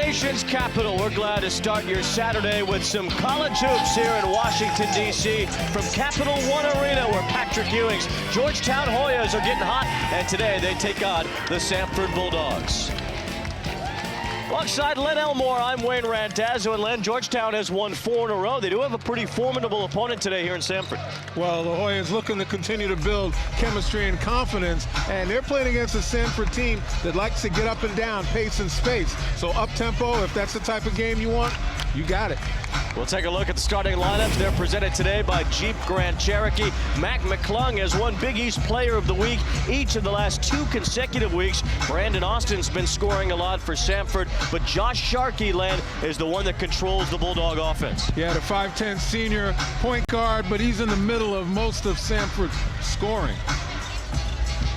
nation's capital. We're glad to start your Saturday with some college hoops here in Washington, D.C. from Capital One Arena, where Patrick Ewing's Georgetown Hoyas are getting hot, and today they take on the Samford Bulldogs. Alongside Len Elmore, I'm Wayne Randazzo, and Len, Georgetown has won 4 in a row. They do have a pretty formidable opponent today here in Samford. Well, the Hoyas looking to continue to build chemistry and confidence, and they're playing against a Samford team that likes to get up and down, pace and space. So up-tempo, if that's the type of game you want, you got it. We'll take a look at the starting lineups. They're presented today by Jeep Grand Cherokee. Mac McClung has won Big East Player of the Week each of the last 2 consecutive weeks. Brandon Austin's been scoring a lot for Samford, but Josh Sharkey, Len, is the one that controls the Bulldog offense. Yeah, the 5'10 senior point guard, but he's in the middle of most of Samford's scoring.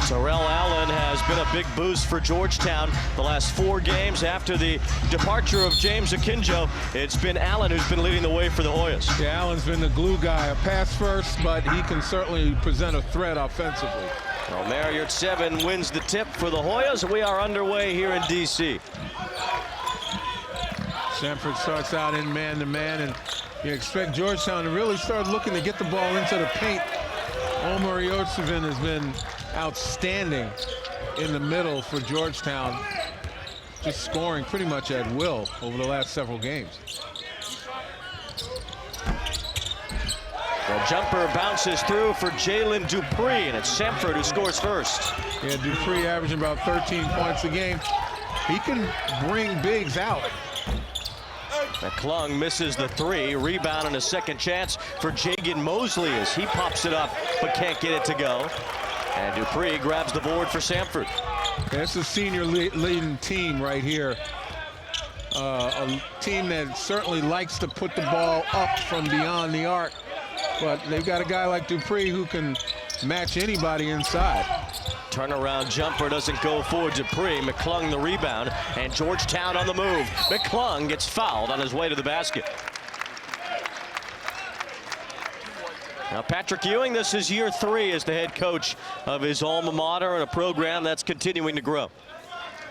Terrell Allen has been a big boost for Georgetown the last 4 games. After the departure of James Akinjo, it's been Allen who's been leading the way for the Hoyas. Yeah, Allen's been the glue guy, a pass first, but he can certainly present a threat offensively. Well, Marriott 7 wins the tip for the Hoyas. We are underway here in D.C. Samford starts out in man-to-man, and you expect Georgetown to really start looking to get the ball into the paint. Omer Yurtseven has been outstanding in the middle for Georgetown, just scoring pretty much at will over the last several games. The jumper bounces through for Jalen Dupree, and it's Samford who scores first. Yeah, Dupree averaging about 13 points a game. He can bring bigs out. McClung misses the 3. Rebound and a second chance for Jagan Mosley as he pops it up but can't get it to go. And Dupree grabs the board for Samford. That's a senior leading team right here. A team that certainly likes to put the ball up from beyond the arc. But they've got a guy like Dupree who can match anybody inside. Turnaround jumper doesn't go for Dupree. McClung the rebound, and Georgetown on the move. McClung gets fouled on his way to the basket. Now Patrick Ewing, this is year 3 as the head coach of his alma mater and a program that's continuing to grow.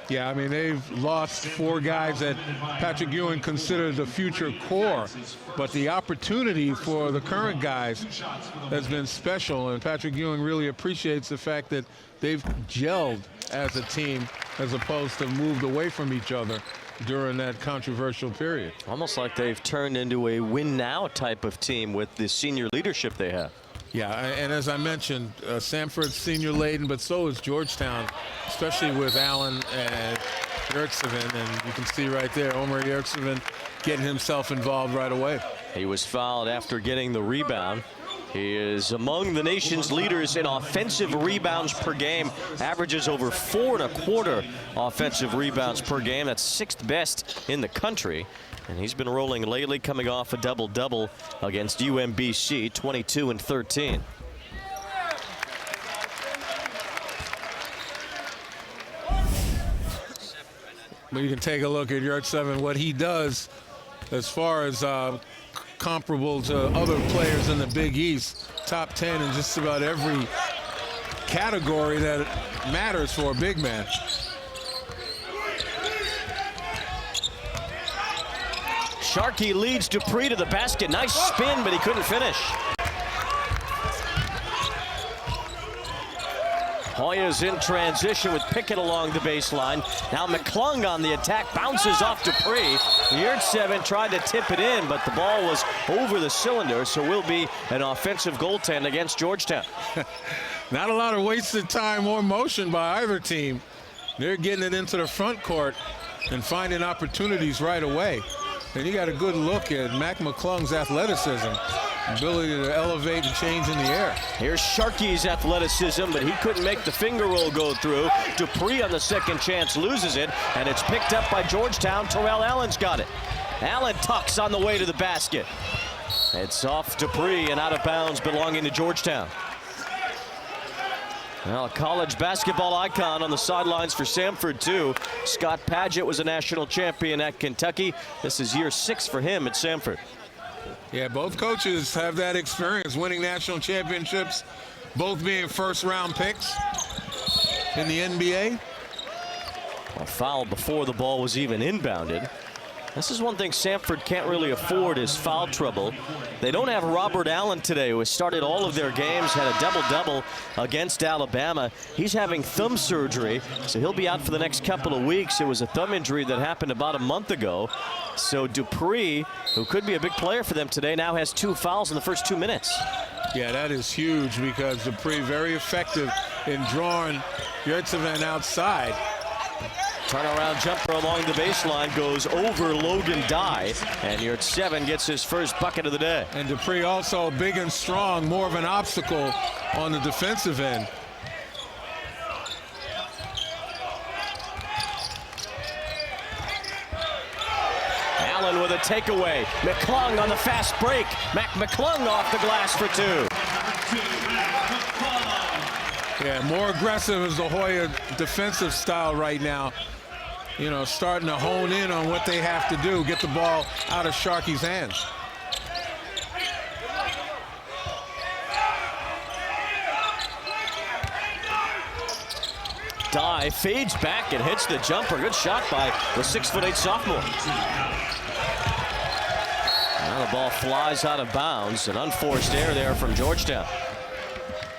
Yeah, I mean, they've lost 4 guys that Patrick Ewing considered the future core, but the opportunity for the current guys has been special, and Patrick Ewing really appreciates the fact that they've gelled as a team as opposed to moved away from each other during that controversial period. Almost like they've turned into a win-now type of team with the senior leadership they have. Yeah, and as I mentioned, Samford's senior laden, but so is Georgetown, especially with Allen and Yurtseven, and you can see right there, Omer Yurtseven getting himself involved right away. He was fouled after getting the rebound. He is among the nation's leaders in offensive rebounds per game, averages over 4 1/4 offensive rebounds per game. That's 6th best in the country. And he's been rolling lately, coming off a double-double against UMBC, 22 and 13. But you can take a look at Yurtseven, what he does as far as comparable to other players in the Big East. Top 10 in just about every category that matters for a big man. Sharkey leads Dupree to the basket. Nice spin, but he couldn't finish. Hoyas in transition with Pickett along the baseline. Now McClung on the attack, bounces off Dupree. Yurtseven tried to tip it in, but the ball was over the cylinder, so will be an offensive goaltend against Georgetown. Not a lot of wasted time or motion by either team. They're getting it into the front court and finding opportunities right away. And you got a good look at Mac McClung's athleticism, ability to elevate and change in the air. Here's Sharkey's athleticism, but he couldn't make the finger roll go through. Dupree on the second chance loses it, and it's picked up by Georgetown. Terrell Allen's got it. Allen tucks on the way to the basket. It's off Dupree and out of bounds, belonging to Georgetown. Well, a college basketball icon on the sidelines for Samford, too. Scott Padgett was a national champion at Kentucky. This is year 6 for him at Samford. Yeah, both coaches have that experience, winning national championships, both being first-round picks in the NBA. A foul before the ball was even inbounded. This is one thing Samford can't really afford is foul trouble. They don't have Robert Allen today, who has started all of their games, had a double-double against Alabama. He's having thumb surgery, so he'll be out for the next couple of weeks. It was a thumb injury that happened about a month ago. So Dupree, who could be a big player for them today, now has 2 fouls in the first 2 minutes. Yeah, that is huge because Dupree very effective in drawing Georgetown outside. Turnaround jumper along the baseline goes over Logan Dye, and Georgetown gets his first bucket of the day. And Dupree also big and strong, more of an obstacle on the defensive end. Allen with a takeaway. McClung on the fast break. McClung off the glass for 2. Yeah, more aggressive is the Hoya defensive style right now. You know, starting to hone in on what they have to do, get the ball out of Sharkey's hands. Dye fades back and hits the jumper. Good shot by the 6'8" sophomore. Now the ball flies out of bounds. An unforced error there from Georgetown.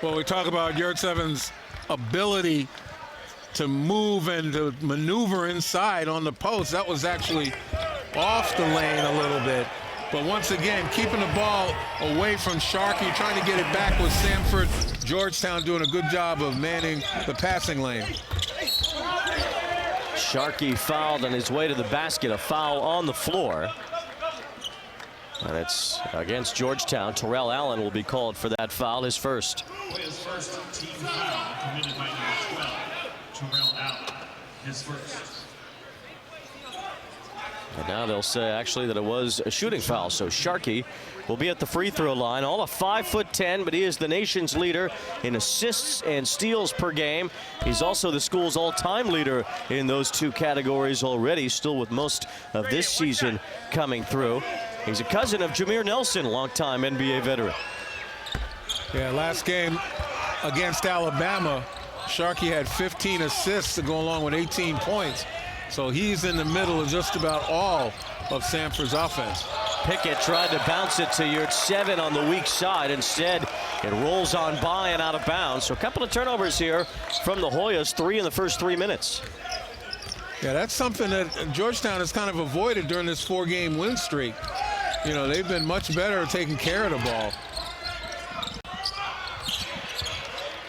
Well, we talk about Georgetown's ability to move and to maneuver inside on the post. That was actually off the lane a little bit. But once again, keeping the ball away from Sharkey, trying to get it back with Samford. Georgetown doing a good job of manning the passing lane. Sharkey fouled on his way to the basket. A foul on the floor. And it's against Georgetown. Terrell Allen will be called for that foul, his first. His first team foul committed by number 12. Terrell Allen, his first. And now they'll say actually that it was a shooting foul. So Sharkey will be at the free throw line. All of 5'10", but he is the nation's leader in assists and steals per game. He's also the school's all-time leader in those 2 categories already, still with most of this season coming through. He's a cousin of Jameer Nelson, longtime NBA veteran. Yeah, last game against Alabama, Sharkey had 15 assists to go along with 18 points. So he's in the middle of just about all of Samford's offense. Pickett tried to bounce it to Georgetown on the weak side. Instead, it rolls on by and out of bounds. So a couple of turnovers here from the Hoyas, 3 in the first 3 minutes. Yeah, that's something that Georgetown has kind of avoided during this 4-game win streak. You know, they've been much better at taking care of the ball.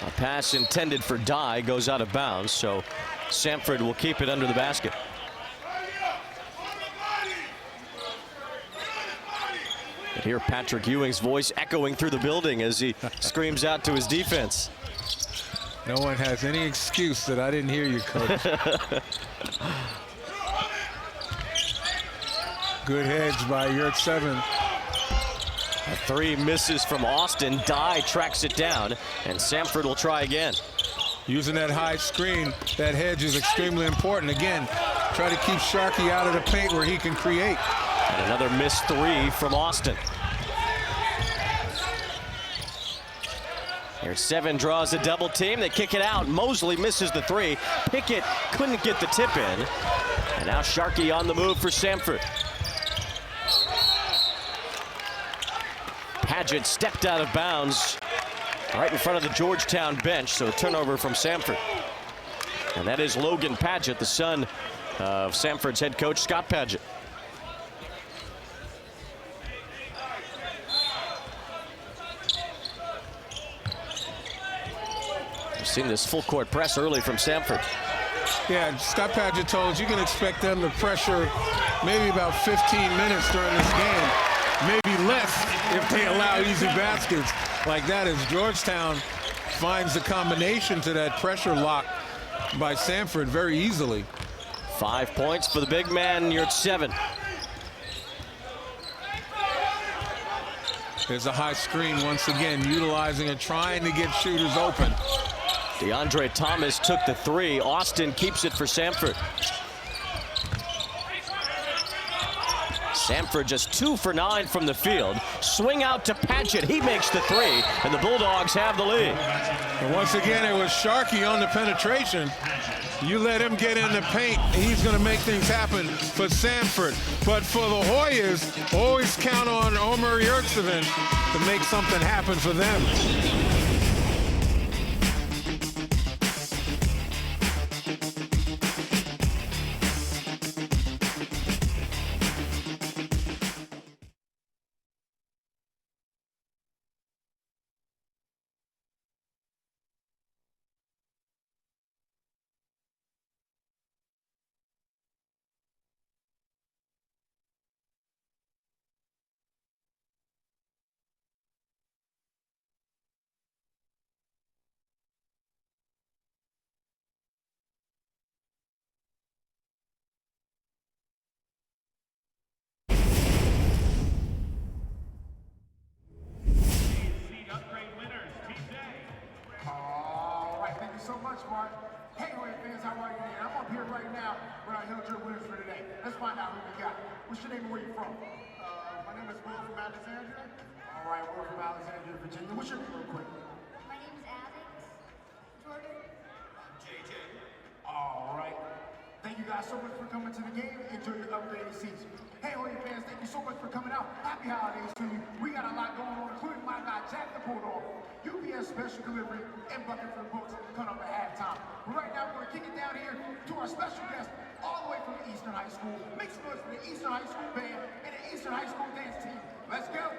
A pass intended for Dye goes out of bounds, so Samford will keep it under the basket. And here Patrick Ewing's voice echoing through the building as he screams out to his defense. No one has any excuse that I didn't hear you, Coach. Good hedge by Georgetown. A 3 misses from Austin. Dye tracks it down, and Samford will try again. Using that high screen, that hedge is extremely important. Again, try to keep Sharkey out of the paint where he can create. And another missed 3 from Austin. Here's 7 draws a double team. They kick it out. Mosley misses the 3. Pickett couldn't get the tip in. And now Sharkey on the move for Samford. Padgett stepped out of bounds right in front of the Georgetown bench, so a turnover from Samford. And that is Logan Padgett, the son of Samford's head coach, Scott Padgett. We've seen this full court press early from Samford. Yeah, Scott Padgett told us you can expect them to pressure maybe about 15 minutes during this game. Maybe less if they allow easy baskets like that, as Georgetown finds the combination to that pressure lock by Samford very easily. 5 points for the big man. You're at 7. There's a high screen once again, utilizing it, trying to get shooters open. DeAndre Thomas took the 3. Austin keeps it for Samford. Samford just 2 for 9 from the field. Swing out to Padgett. He makes the 3, and the Bulldogs have the lead. And once again, it was Sharkey on the penetration. You let him get in the paint, he's going to make things happen for Samford. But for the Hoyas, always count on Omer Yurtseven to make something happen for them. So much, Mark. Hey, Hoya fans, how are you today? I'm up here right now with our Hillsborough winners for today. Let's find out who we got. What's your name and where you from? My name is Will from Alexandria. All right, Will from Alexandria, Virginia. What's your name real quick? My name is Alex. Jordan. JJ. All right. Thank you guys so much for coming to the game. Enjoy your upgraded seats. Hey, Hoya fans, thank you so much for coming out. Happy holidays to you. We got a lot going on, including my guy, Jack the Bulldog. UPS special delivery and bucket for the books cut up at halftime. But right now, we're going to kick it down here to our special guest, all the way from Eastern High School. Make some noise for the Eastern High School band and the Eastern High School dance team. Let's go.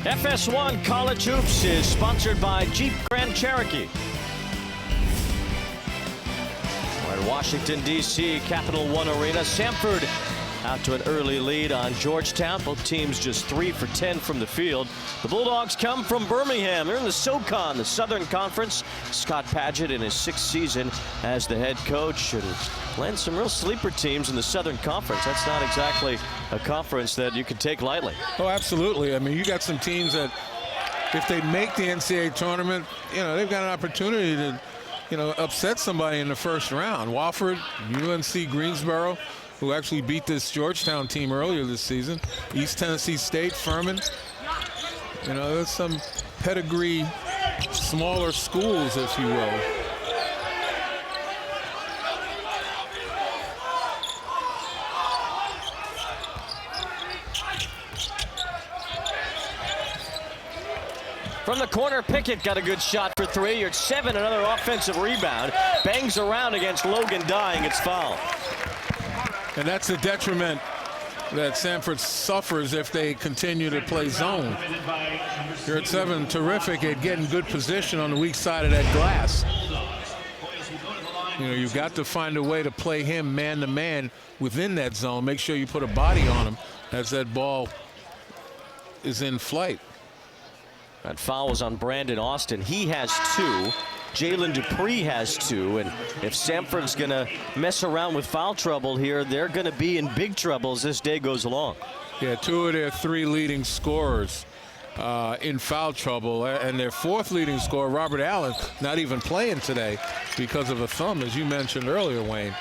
FS1 College Hoops is sponsored by Jeep Grand Cherokee. We're in Washington, D.C., Capital One Arena. Samford out to an early lead on Georgetown. Both teams just 3 for 10 from the field. The Bulldogs come from Birmingham. They're in the SoCon, the Southern Conference. Scott Padgett in his 6th season as the head coach and led some real sleeper teams in the Southern Conference. That's not exactly a conference that you can take lightly. Oh, absolutely. I mean, you got some teams that if they make the NCAA tournament, you know, they've got an opportunity to, you know, upset somebody in the first round. Wofford, UNC Greensboro, who actually beat this Georgetown team earlier this season. East Tennessee State, Furman. You know, there's some pedigree, smaller schools, if you will. From the corner, Pickett got a good shot for 3. You're at 7, another offensive rebound. Bangs around against Logan Dye and gets fouled. And that's the detriment that Samford suffers if they continue to play zone. You're at 7, terrific at getting good position on the weak side of that glass. You know, you've got to find a way to play him man-to-man within that zone. Make sure you put a body on him as that ball is in flight. That foul was on Brandon Austin. He has 2. Jalen Dupree has 2. And if Samford's going to mess around with foul trouble here, they're going to be in big trouble as this day goes along. Yeah, 2 of their 3 leading scorers in foul trouble. And their 4th leading scorer, Robert Allen, not even playing today because of a thumb, as you mentioned earlier, Wayne.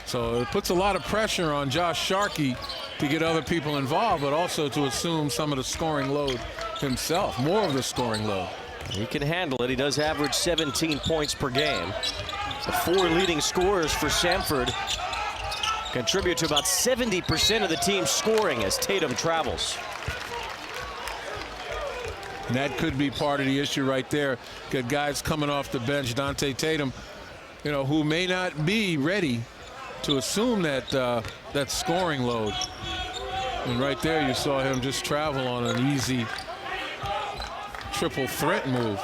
So it puts a lot of pressure on Josh Sharkey to get other people involved, but also to assume some of the scoring load himself, more of the scoring load. He can handle it. He does average 17 points per game. The 4 leading scorers for Samford contribute to about 70% of the team's scoring as Tatum travels. And that could be part of the issue right there. Got guys coming off the bench, Dante Tatum, you know, who may not be ready to assume that that scoring load. And right there you saw him just travel on an easy triple threat move.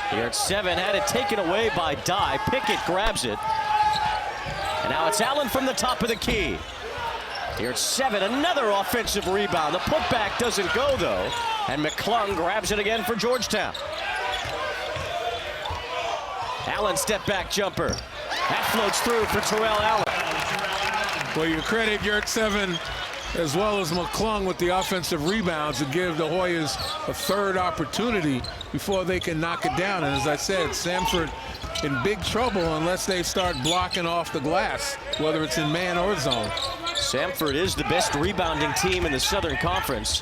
Here at 7, had it taken away by Dye. Pickett grabs it. Now it's Allen from the top of the key. Here it's 7, another offensive rebound. The putback doesn't go, though, and McClung grabs it again for Georgetown. Allen step back jumper. That floats through for Terrell Allen. Well, you credit Yurt 7 as well as McClung with the offensive rebounds to give the Hoyas a third opportunity before they can knock it down. And as I said, Samford in big trouble unless they start blocking off the glass, whether it's in man or zone. Samford is the best rebounding team in the Southern Conference.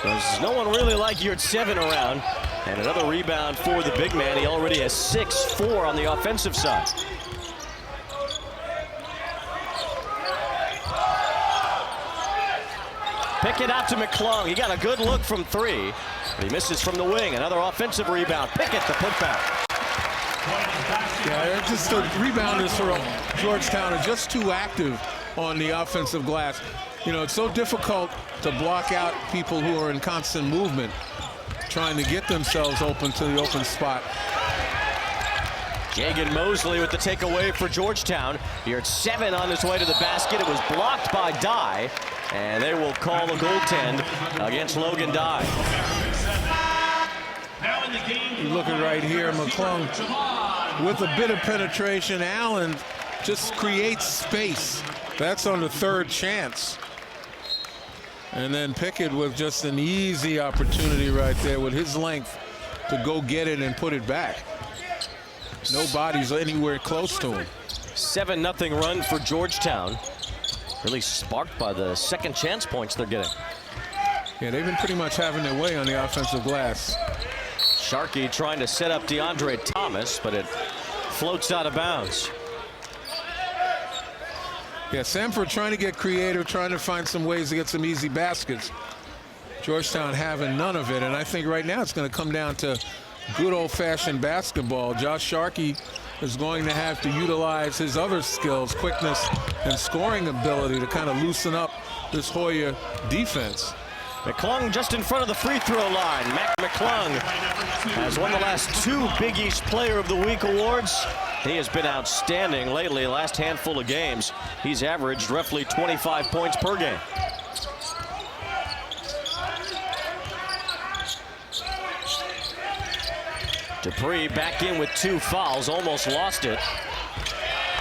There's no one really like Yurt 7 around. And another rebound for the big man. He already has 6-4 on the offensive side. Pickett out to McClung. He got a good look from 3, but he misses from the wing. Another offensive rebound. Pickett the putback. Yeah, just the rebounders for Georgetown are just too active on the offensive glass. You know, it's so difficult to block out people who are in constant movement, trying to get themselves open to the open spot. Jagan Mosley with the takeaway for Georgetown. Here at 7 on his way to the basket. It was blocked by Dye, and they will call the goaltend against Logan Dye. You're looking right here, McClung with a bit of penetration. Allen just creates space. That's on the third chance. And then Pickett with just an easy opportunity right there with his length to go get it and put it back. Nobody's anywhere close to him. 7-0 run for Georgetown. Really sparked by the second chance points they're getting. Yeah, they've been pretty much having their way on the offensive glass. Sharkey trying to set up DeAndre Thomas, but it floats out of bounds. Yeah, Samford trying to get creative, trying to find some ways to get some easy baskets. Georgetown having none of it, and I think right now it's going to come down to good old-fashioned basketball. Josh Sharkey is going to have to utilize his other skills, quickness and scoring ability, to kind of loosen up this Hoya defense. McClung just in front of the free throw line. Mac McClung has won the last 2 Big East Player of the Week awards. He has been outstanding lately. Last handful of games, he's averaged roughly 25 points per game. Dupree back in with 2 fouls, almost lost it.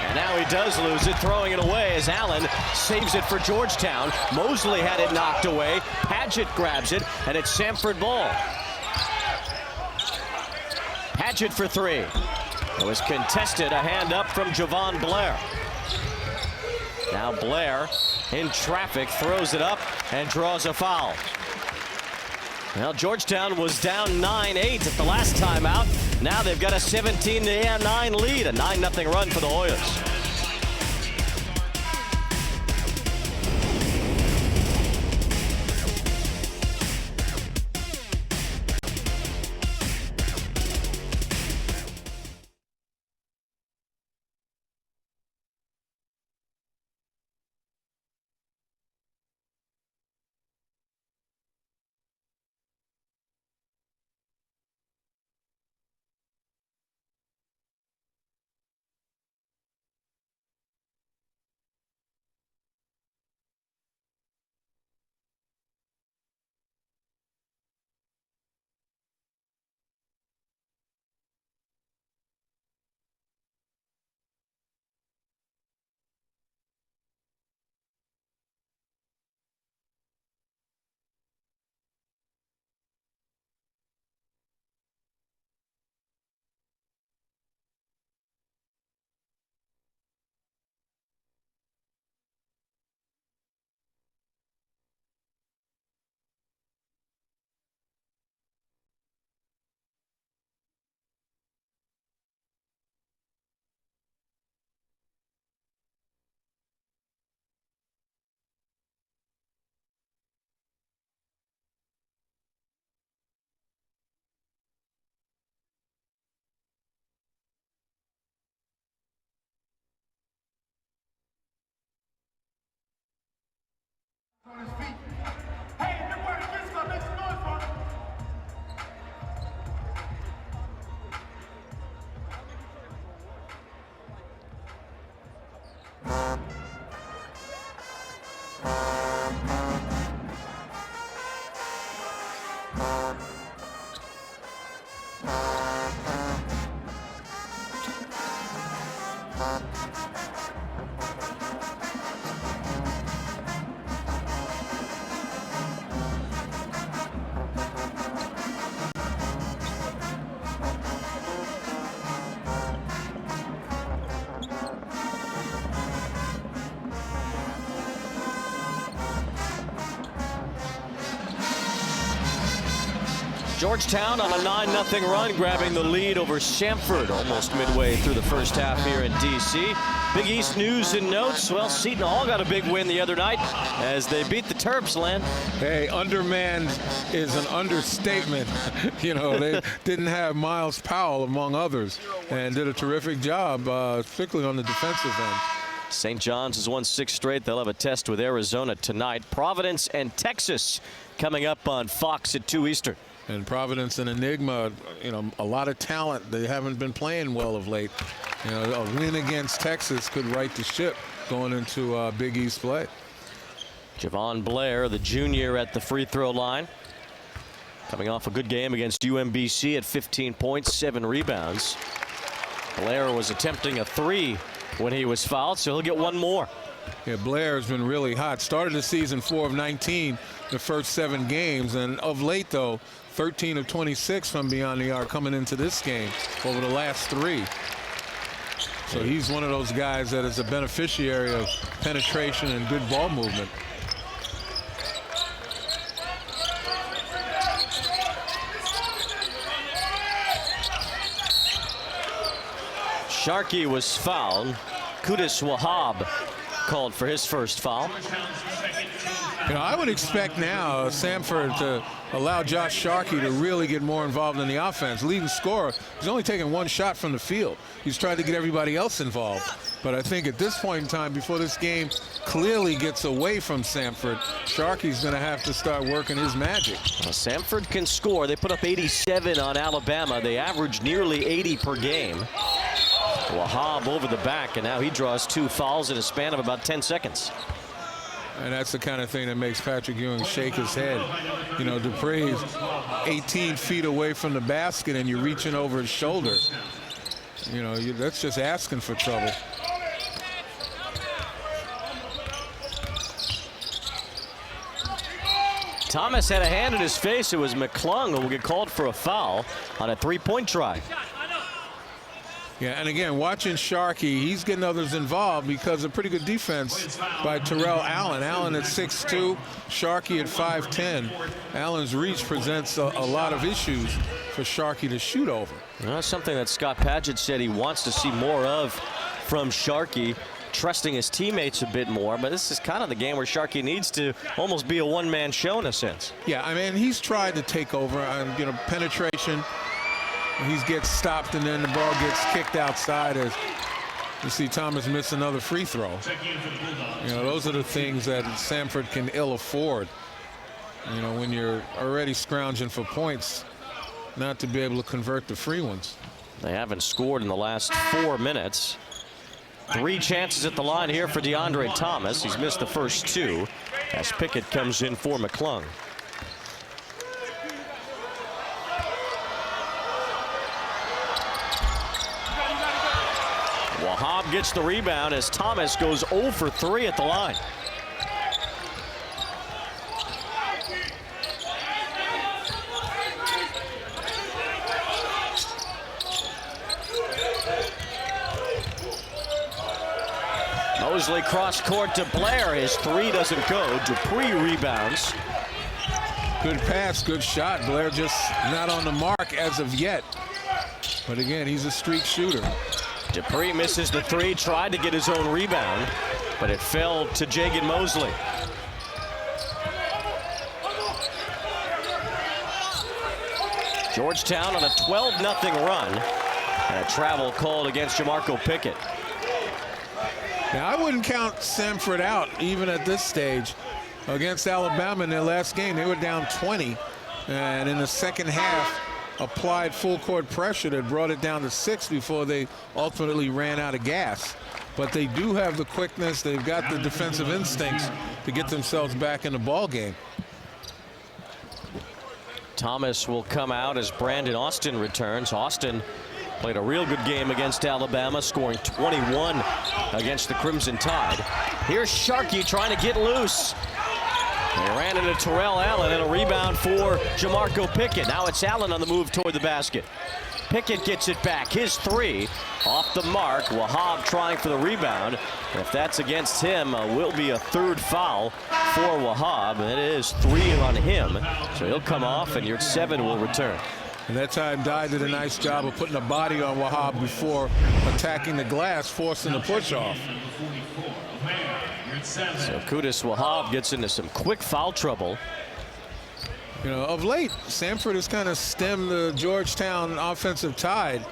And now he does lose it, throwing it away as Allen saves it for Georgetown. Mosley had it knocked away. Padgett grabs it, and it's Samford ball. Padgett for 3. It was contested, a hand up from Javon Blair. Now Blair in traffic, throws it up and draws a foul. Well, Georgetown was down 9-8 at the last time out. Now they've got a 17-9 lead, a 9-0 run for the Hoyas. Georgetown on a 9-0 run, grabbing the lead over Samford almost midway through the first half here in D.C. Big East news and notes. Well, Seton Hall got a big win the other night as they beat the Terps, Len. Hey, undermanned is an understatement. You know, they didn't have Miles Powell among others and did a terrific job, particularly on the defensive end. St. John's has won 6 straight. They'll have a test with Arizona tonight. Providence and Texas coming up on Fox at 2 Eastern. And Providence, an enigma, you know, a lot of talent. They haven't been playing well of late. You know, a win against Texas could right the ship going into Big East play. Javon Blair, the junior, at the free throw line. Coming off a good game against UMBC at 15 points, 7 rebounds. Blair was attempting a 3 when he was fouled, so he'll get 1 more. Yeah, Blair has been really hot. Started the season 4 of 19, the first 7 games. And of late, though, 13 of 26 from beyond the arc coming into this game over the last 3. So he's one of those guys that is a beneficiary of penetration and good ball movement. Sharkey was fouled. Qudus Wahab called for his first foul. You know, I would expect now Samford to allow Josh Sharkey to really get more involved in the offense. Leading scorer, he's only taken 1 shot from the field. He's tried to get everybody else involved. But I think at this point in time, before this game clearly gets away from Samford, Sharkey's going to have to start working his magic. Well, Samford can score. They put up 87 on Alabama. They average nearly 80 per game. Wahab over the back, and now he draws 2 fouls in a span of about 10 seconds. And that's the kind of thing that makes Patrick Ewing shake his head. You know, Dupree's 18 feet away from the basket and you're reaching over his shoulder. You know, that's just asking for trouble. Thomas had a hand in his face. It was McClung who will get called for a foul on a 3-point try. Yeah, and again, watching Sharkey, he's getting others involved because of pretty good defense by Terrell Allen. Allen at 6'2", Sharkey at 5'10". Allen's reach presents a lot of issues for Sharkey to shoot over. Well, that's something that Scott Padgett said he wants to see more of from Sharkey, trusting his teammates a bit more. But this is kind of the game where Sharkey needs to almost be a one-man show in a sense. Yeah, I mean, he's tried to take over, you know, penetration. He gets stopped and then the ball gets kicked outside as you see Thomas miss another free throw. You know, those are the things that Samford can ill afford. You know, when you're already scrounging for points, not to be able to convert the free ones. They haven't scored in the last 4 minutes. 3 chances at the line here for DeAndre Thomas. He's missed the first 2 as Pickett comes in for McClung. Wahab gets the rebound as Thomas goes 0 for 3 at the line. Mosley cross court to Blair. His 3 doesn't go. Dupree rebounds. Good pass, good shot. Blair just not on the mark as of yet. But again, he's a streak shooter. Dupree misses the 3, tried to get his own rebound, but it fell to Jagan Mosley. Georgetown on a 12-0 run, and a travel called against Jamarco Pickett. Now, I wouldn't count Samford out even at this stage. Against Alabama in their last game, they were down 20, and in the second half, applied full court pressure that brought it down to 6 before they ultimately ran out of gas. But they do have the quickness, they've got the defensive instincts to get themselves back in the ball game. Thomas will come out as Brandon Austin returns. Austin played a real good game against Alabama, scoring 21 against the Crimson Tide. Here's Sharkey trying to get loose. They ran into Terrell Allen, and a rebound for Jamarco Pickett. Now it's Allen on the move toward the basket. Pickett gets it back. His three off the mark. Wahab trying for the rebound. If that's against him, will be a third foul for Wahab. It is 3 on him. So he'll come off, and your 7 will return. And that time, Dye did a nice job of putting a body on Wahab before attacking the glass, forcing the push-off. So Qudus Wahab gets into some quick foul trouble. You know, of late, Samford has kind of stemmed the Georgetown offensive tide,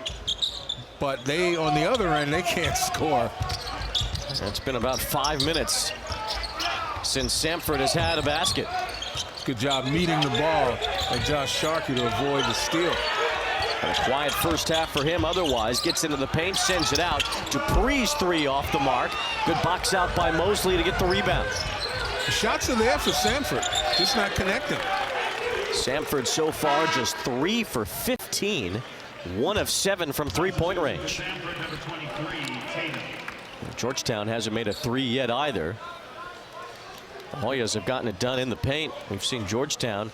but they, on the other end, they can't score. It's been about 5 minutes since Samford has had a basket. Good job meeting the ball by Josh Sharkey to avoid the steal. A quiet first half for him otherwise. Gets into the paint, sends it out. Dupree's 3 off the mark. Good box out by Mosley to get the rebound. The shots are there for Samford, just not connecting. Samford so far just 3 for 15. 1 of 7 from three-point range. Georgetown hasn't made a 3 yet either. The Hoyas have gotten it done in the paint. We've seen Georgetown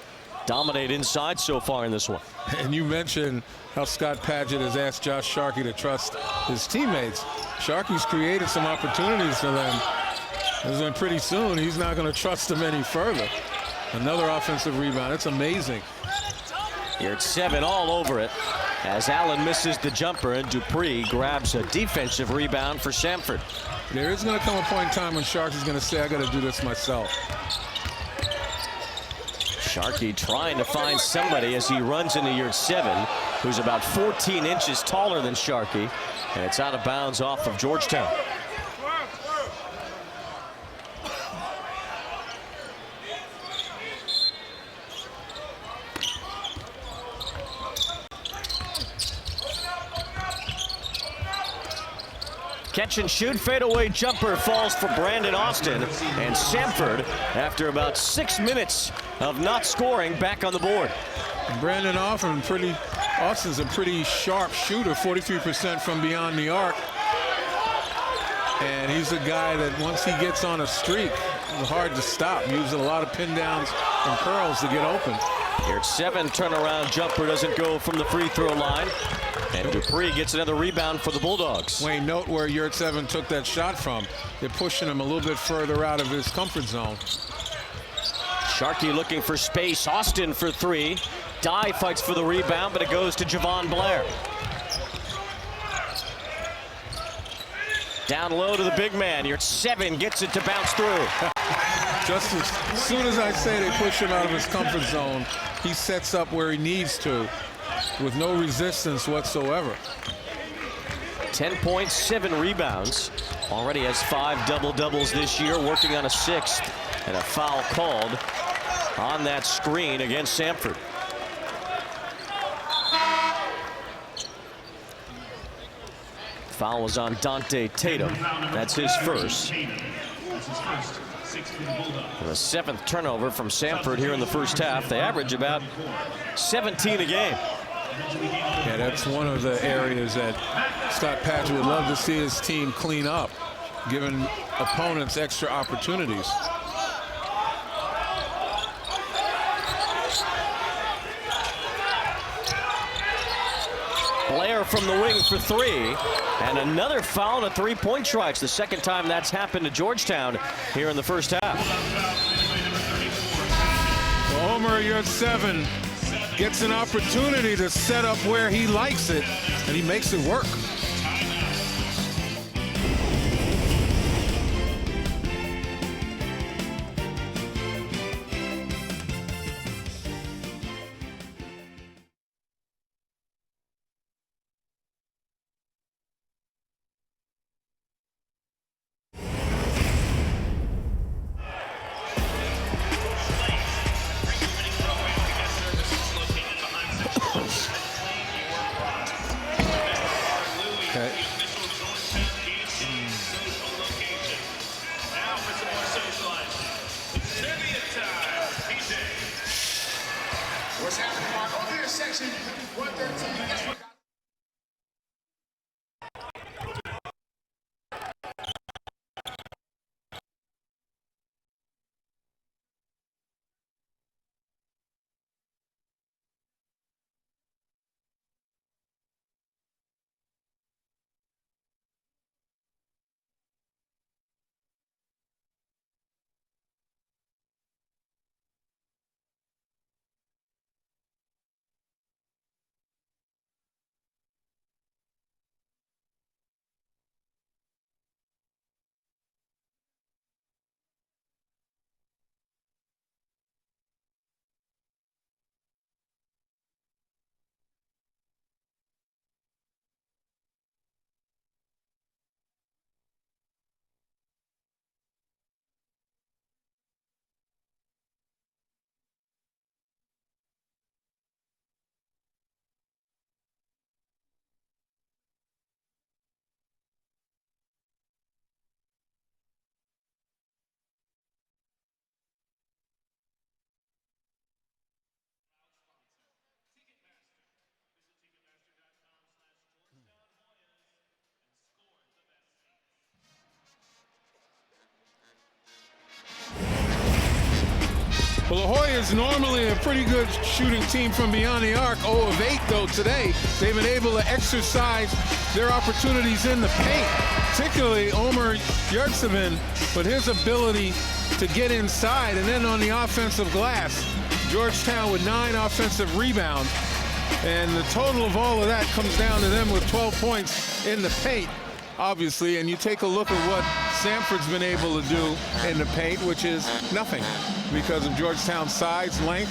dominate inside so far in this one. And you mentioned how Scott Padgett has asked Josh Sharkey to trust his teammates. Sharkey's created some opportunities for them. And pretty soon he's not going to trust them any further. Another offensive rebound. It's amazing. Here it's 7 all over it as Allen misses the jumper and Dupree grabs a defensive rebound for Samford. There is going to come a point in time when Sharkey's going to say, I got to do this myself. Sharkey trying to find somebody as he runs into your 7, who's about 14 inches taller than Sharkey, and it's out of bounds off of Georgetown. Catch and shoot fadeaway jumper falls for Brandon Austin, and Samford, after about 6 minutes of not scoring, back on the board. Brandon Austin's a pretty sharp shooter, 43% from beyond the arc. And he's a guy that once he gets on a streak, it's hard to stop. Uses a lot of pin downs and curls to get open. Here at 7, turnaround jumper doesn't go from the free throw line. And Dupree gets another rebound for the Bulldogs. Wayne, note where Yurt 7 took that shot from. They're pushing him a little bit further out of his comfort zone. Sharkey looking for space. Austin for 3. Dye fights for the rebound, but it goes to Javon Blair. Down low to the big man. Yurt 7 gets it to bounce through. Just as soon as I say they push him out of his comfort zone, he sets up where he needs to, with no resistance whatsoever. 10 points, 7 rebounds. Already has 5 double-doubles this year, working on a 6th, and a foul called on that screen against Samford. Foul was on Dante Tatum. That's his first. The 7th turnover from Samford here in the first half. They average about 17 a game. Yeah, that's one of the areas that Scott Padgett would love to see his team clean up, giving opponents extra opportunities. Blair from the wing for 3, and another foul and a 3-point try. It's the second time that's happened to Georgetown here in the first half. Homer, Yurt 7 gets an opportunity to set up where he likes it, and he makes it work. What's happening, Mark? On this section, 113. Guess what? Well, the Hoyas normally a pretty good shooting team from beyond the arc. 0 of 8, though, today. They've been able to exercise their opportunities in the paint, particularly Omer Yurtseven, but his ability to get inside. And then on the offensive glass, Georgetown with 9 offensive rebounds. And the total of all of that comes down to them with 12 points in the paint, obviously. And you take a look at what Samford's been able to do in the paint, which is nothing, because of Georgetown's size, length,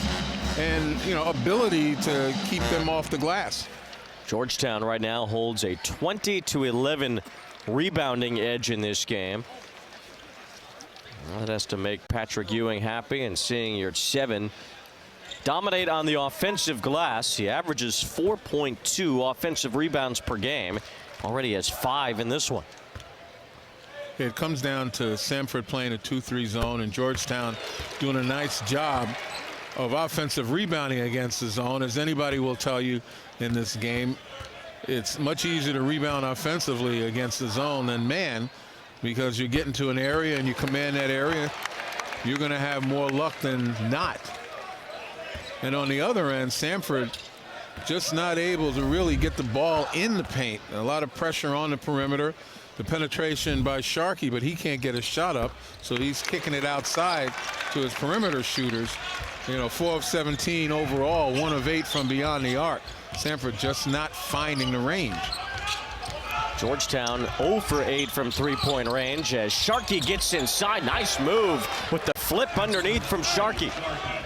and ability to keep them off the glass. Georgetown right now holds a 20-11 rebounding edge in this game. Well, that has to make Patrick Ewing happy, and seeing Yurtseven dominate on the offensive glass. He averages 4.2 offensive rebounds per game. Already has 5 in this one. It comes down to Samford playing a 2-3 zone, and Georgetown doing a nice job of offensive rebounding against the zone. As anybody will tell you in this game, it's much easier to rebound offensively against the zone than man, because you get into an area and you command that area, you're going to have more luck than not. And on the other end, Samford just not able to really get the ball in the paint. A lot of pressure on the perimeter. The penetration by Sharkey, but he can't get a shot up, so he's kicking it outside to his perimeter shooters. 4 of 17 overall, 1 of 8 from beyond the arc. Samford just not finding the range. Georgetown 0 for 8 from three-point range as Sharkey gets inside. Nice move with the flip underneath from Sharkey.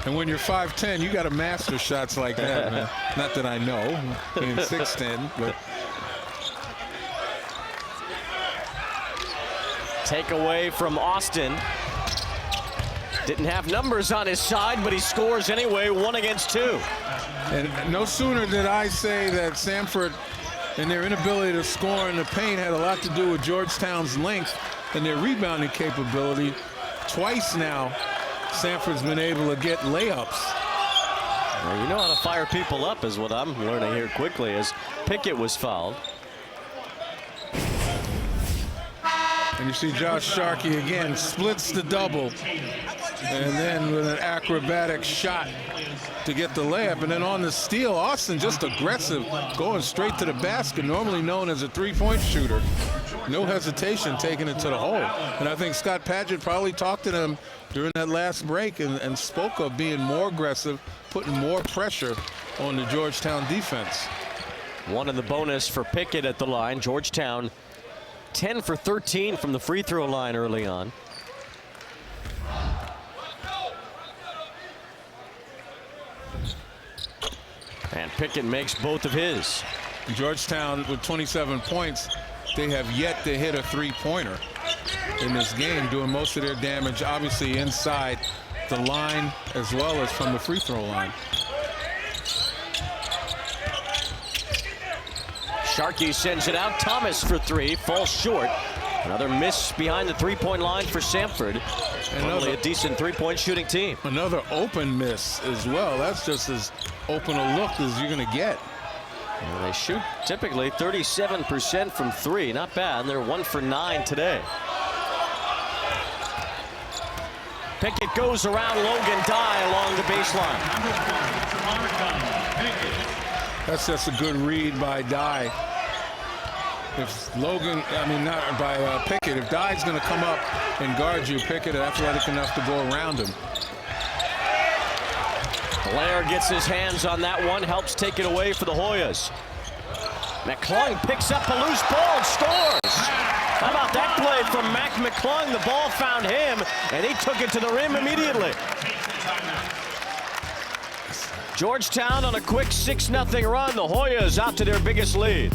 And when you're 5'10", you got to master shots like that, man. Not that I know, being 6'10", but. Takeaway from Austin. Didn't have numbers on his side, but he scores anyway, 1 against 2. And no sooner did I say that Samford and their inability to score in the paint had a lot to do with Georgetown's length and their rebounding capability. Twice now, Samford's been able to get layups. Well, you know how to fire people up is what I'm learning here quickly, as Pickett was fouled. And you see Josh Sharkey again splits the double, and then with an acrobatic shot to get the layup. And then on the steal, Austin just aggressive, going straight to the basket, normally known as a three-point shooter. No hesitation taking it to the hole. And I think Scott Padgett probably talked to them during that last break and spoke of being more aggressive, putting more pressure on the Georgetown defense. 1 in the bonus for Pickett at the line. Georgetown 10 for 13 from the free throw line early on. And Pickett makes both of his. Georgetown with 27 points, they have yet to hit a three-pointer in this game, doing most of their damage obviously inside the line as well as from the free throw line. Sharkey sends it out. Thomas for 3, falls short. Another miss behind the three-point line for Samford. Probably a decent three-point shooting team. Another open miss as well. That's just as open a look as you're going to get. And they shoot typically 37% from three. Not bad. And they're 1 for 9 today. Pickett goes around Logan Dye along the baseline. That's just a good read by Dye. If Logan, not by Pickett, if Dye's going to come up and guard you, Pickett athletic enough to go around him. Blair gets his hands on that one, helps take it away for the Hoyas. McClung picks up a loose ball and scores. How about that play from Mac McClung? The ball found him, and he took it to the rim immediately. Georgetown on a quick 6-0 run. The Hoyas out to their biggest lead.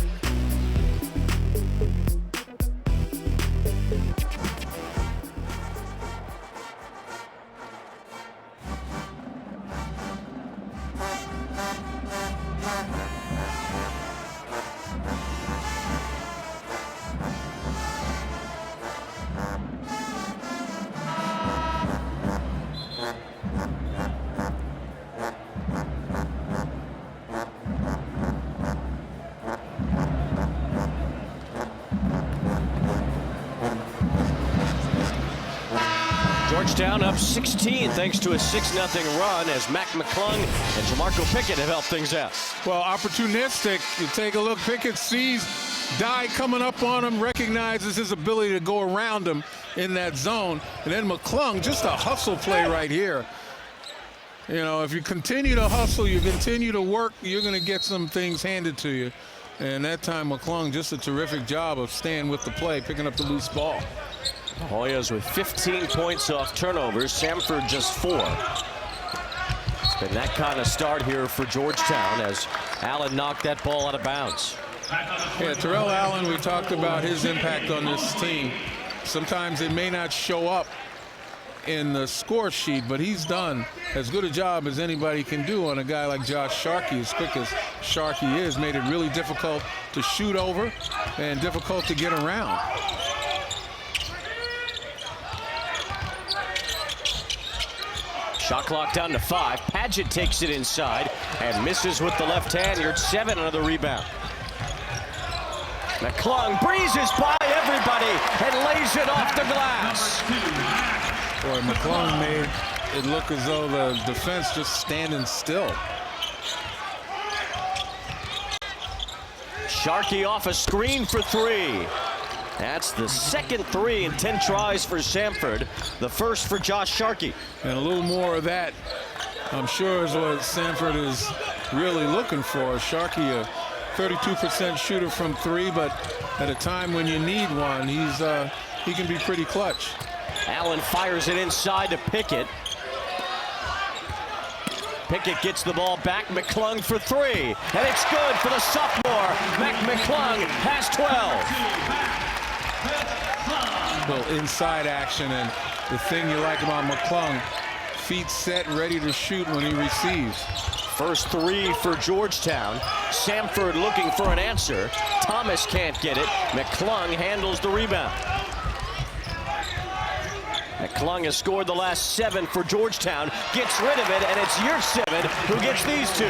Georgetown up 16 thanks to a 6-0 run as Mac McClung and Jamarco Pickett have helped things out. Well, opportunistic. You take a look. Pickett sees Dye coming up on him, recognizes his ability to go around him in that zone. And then McClung, just a hustle play right here. You know, if you continue to hustle, you continue to work, you're going to get some things handed to you. And that time, McClung, just a terrific job of staying with the play, picking up the loose ball. Hoyas with 15 points off turnovers. Samford just 4. It's been that kind of start here for Georgetown as Allen knocked that ball out of bounds. Yeah, Terrell Allen, we talked about his impact on this team. Sometimes it may not show up in the score sheet, but he's done as good a job as anybody can do on a guy like Josh Sharkey. As quick as Sharkey is, made it really difficult to shoot over and difficult to get around. Shot clock down to 5. Padgett takes it inside and misses with the left hand. You're at 7 on the rebound. McClung breezes by everybody and lays it off the glass. Boy, McClung made it look as though the defense just standing still. Sharkey off a screen for 3. That's the second 3 in 10 tries for Samford. The first for Josh Sharkey. And a little more of that, I'm sure, is what Samford is really looking for. Sharkey, a 32% shooter from 3, but at a time when you need one, he can be pretty clutch. Allen fires it inside to Pickett. Pickett gets the ball back. McClung for 3. And it's good for the sophomore. McClung has 12. Little inside action, and the thing you like about McClung, feet set, ready to shoot when he receives. First 3 for Georgetown. Samford looking for an answer. Thomas can't get it. McClung handles the rebound. McClung has scored the last 7 for Georgetown. Gets rid of it, and it's Yurtseven who gets these 2.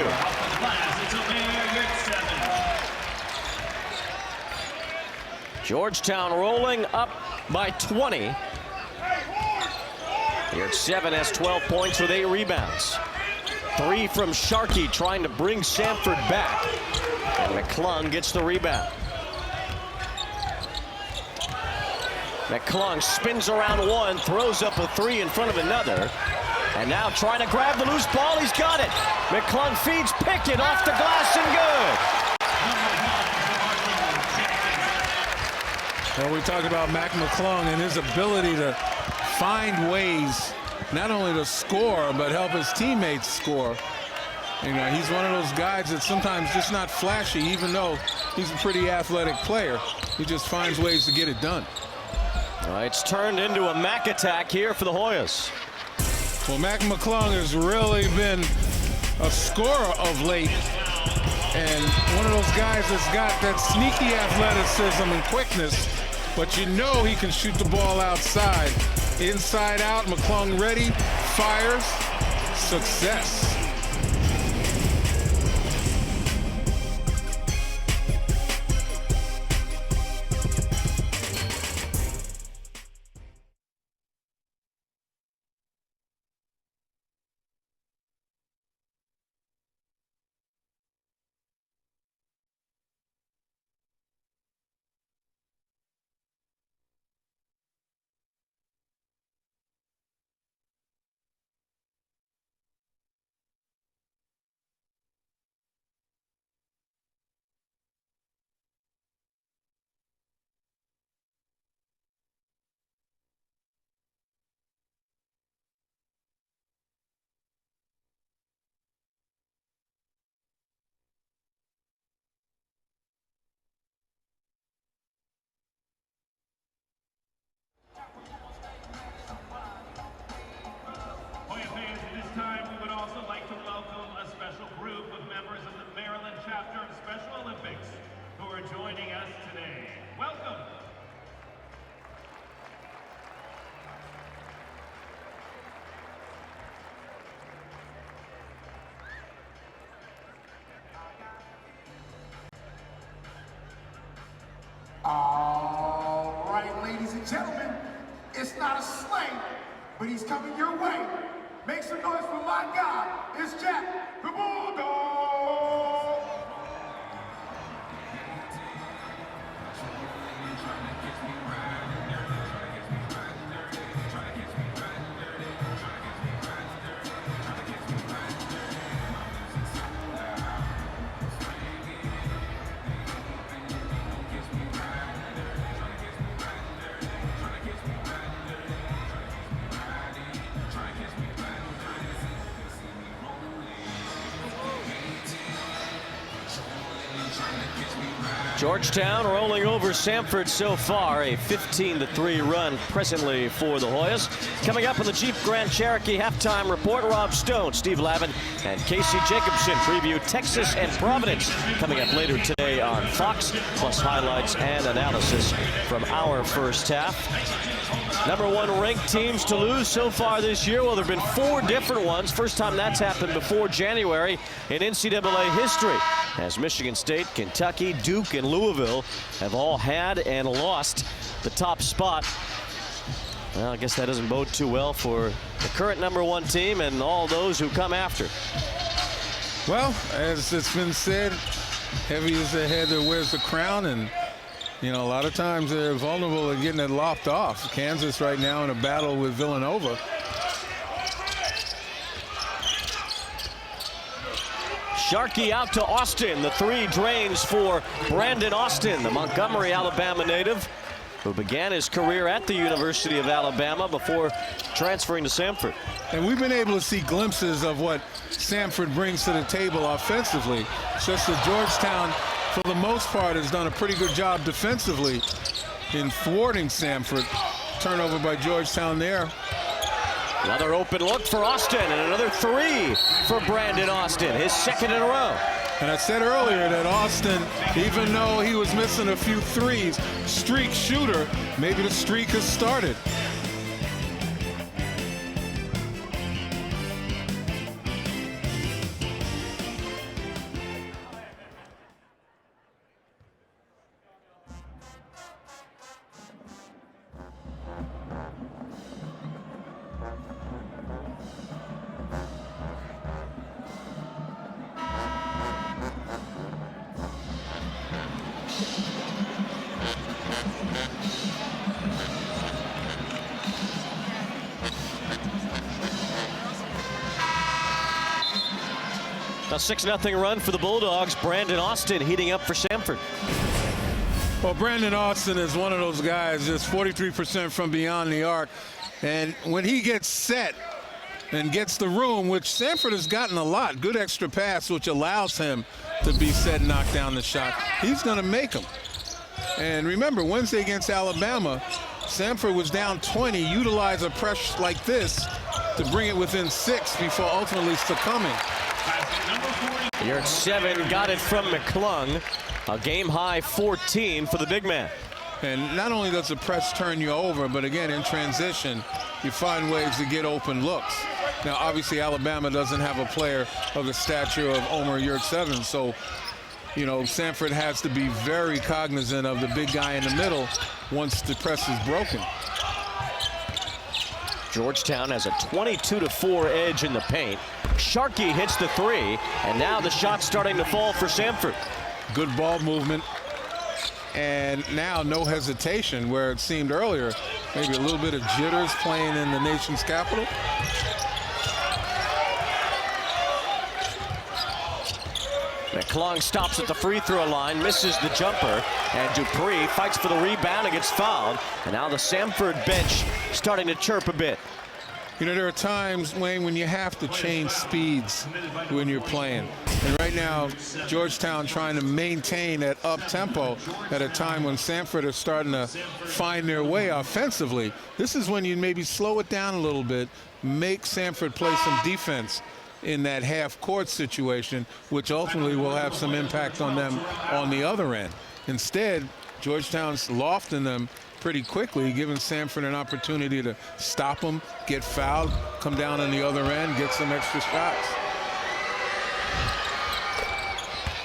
Georgetown rolling up by 20. Yurtseven has 12 points with 8 rebounds. 3 from Sharkey trying to bring Samford back. And McClung gets the rebound. McClung spins around one, throws up a 3 in front of another. And now trying to grab the loose ball, he's got it. McClung feeds Pickett off the glass and good. Well, we talk about Mac McClung and his ability to find ways not only to score, but help his teammates score. You know, he's one of those guys that's sometimes just not flashy, even though he's a pretty athletic player. He just finds ways to get it done. It's turned into a Mac attack here for the Hoyas. Well, Mac McClung has really been a scorer of late. And one of those guys that's got that sneaky athleticism and quickness, but you know he can shoot the ball outside. Inside out, McClung ready, fires, success. Hoya fans, at this time we would also like to welcome a special group of members of the Maryland chapter of Special Olympics who are joining us today. Welcome. All right, ladies and gentlemen, it's not a sleigh, but he's coming your way. Make some noise for my guy. It's Jack, the Bulldog. Georgetown rolling over Samford so far, a 15-3 run presently for the Hoyas. Coming up on the Jeep Grand Cherokee halftime report, Rob Stone, Steve Lavin, and Casey Jacobson preview Texas and Providence coming up later today on Fox, plus highlights and analysis from our first half. #1 ranked teams to lose so far this year. Well, there have been 4 different ones. First time that's happened before January in NCAA history, as Michigan State, Kentucky, Duke, and Louisville have all had and lost the top spot. Well, I guess that doesn't bode too well for the current #1 team and all those who come after. Well, as it's been said, heavy is the head that wears the crown, and you know, a lot of times they're vulnerable to getting it lopped off. Kansas right now in a battle with Villanova. Sharkey out to Austin. The 3 drains for Brandon Austin, the Montgomery, Alabama native, who began his career at the University of Alabama before transferring to Samford. And we've been able to see glimpses of what Samford brings to the table offensively. It's just that Georgetown, for the most part, has done a pretty good job defensively in thwarting Samford. Turnover by Georgetown there. Another open look for Austin, and another 3 for Brandon Austin, his 2nd in a row. And I said earlier that Austin, even though he was missing a few threes, streak shooter, maybe the streak has started. A 6-0 run for the Bulldogs. Brandon Austin heating up for Samford. Well, Brandon Austin is one of those guys, just 43% from beyond the arc. And when he gets set and gets the room, which Samford has gotten a lot, good extra pass, which allows him to be set and knock down the shot, he's going to make them. And remember, Wednesday against Alabama, Samford was down 20, utilized a press like this to bring it within 6 before ultimately succumbing. You're at 7, got it from McClung. A game-high 14 for the big man. And not only does the press turn you over, but again, in transition, you find ways to get open looks. Now, obviously, Alabama doesn't have a player of the stature of Omer Yurtseven, so, you know, Samford has to be very cognizant of the big guy in the middle once the press is broken. Georgetown has a 22-4 edge in the paint. Sharkey hits the three, and now the shot's starting to fall for Samford. Good ball movement, and now no hesitation, where it seemed earlier maybe a little bit of jitters playing in the nation's capital. McClung stops at the free throw line, misses the jumper, and Dupree fights for the rebound and gets fouled. And now the Samford bench starting to chirp a bit. You know, there are times, Wayne, when you have to change speeds when you're playing. And right now, Georgetown trying to maintain that up-tempo at a time when Samford is starting to find their way offensively. This is when you maybe slow it down a little bit, make Samford play some defense in that half-court situation, which ultimately will have some impact on them on the other end. Instead, Georgetown's lofting them pretty quickly, giving Samford an opportunity to stop them, get fouled, come down on the other end, get some extra shots.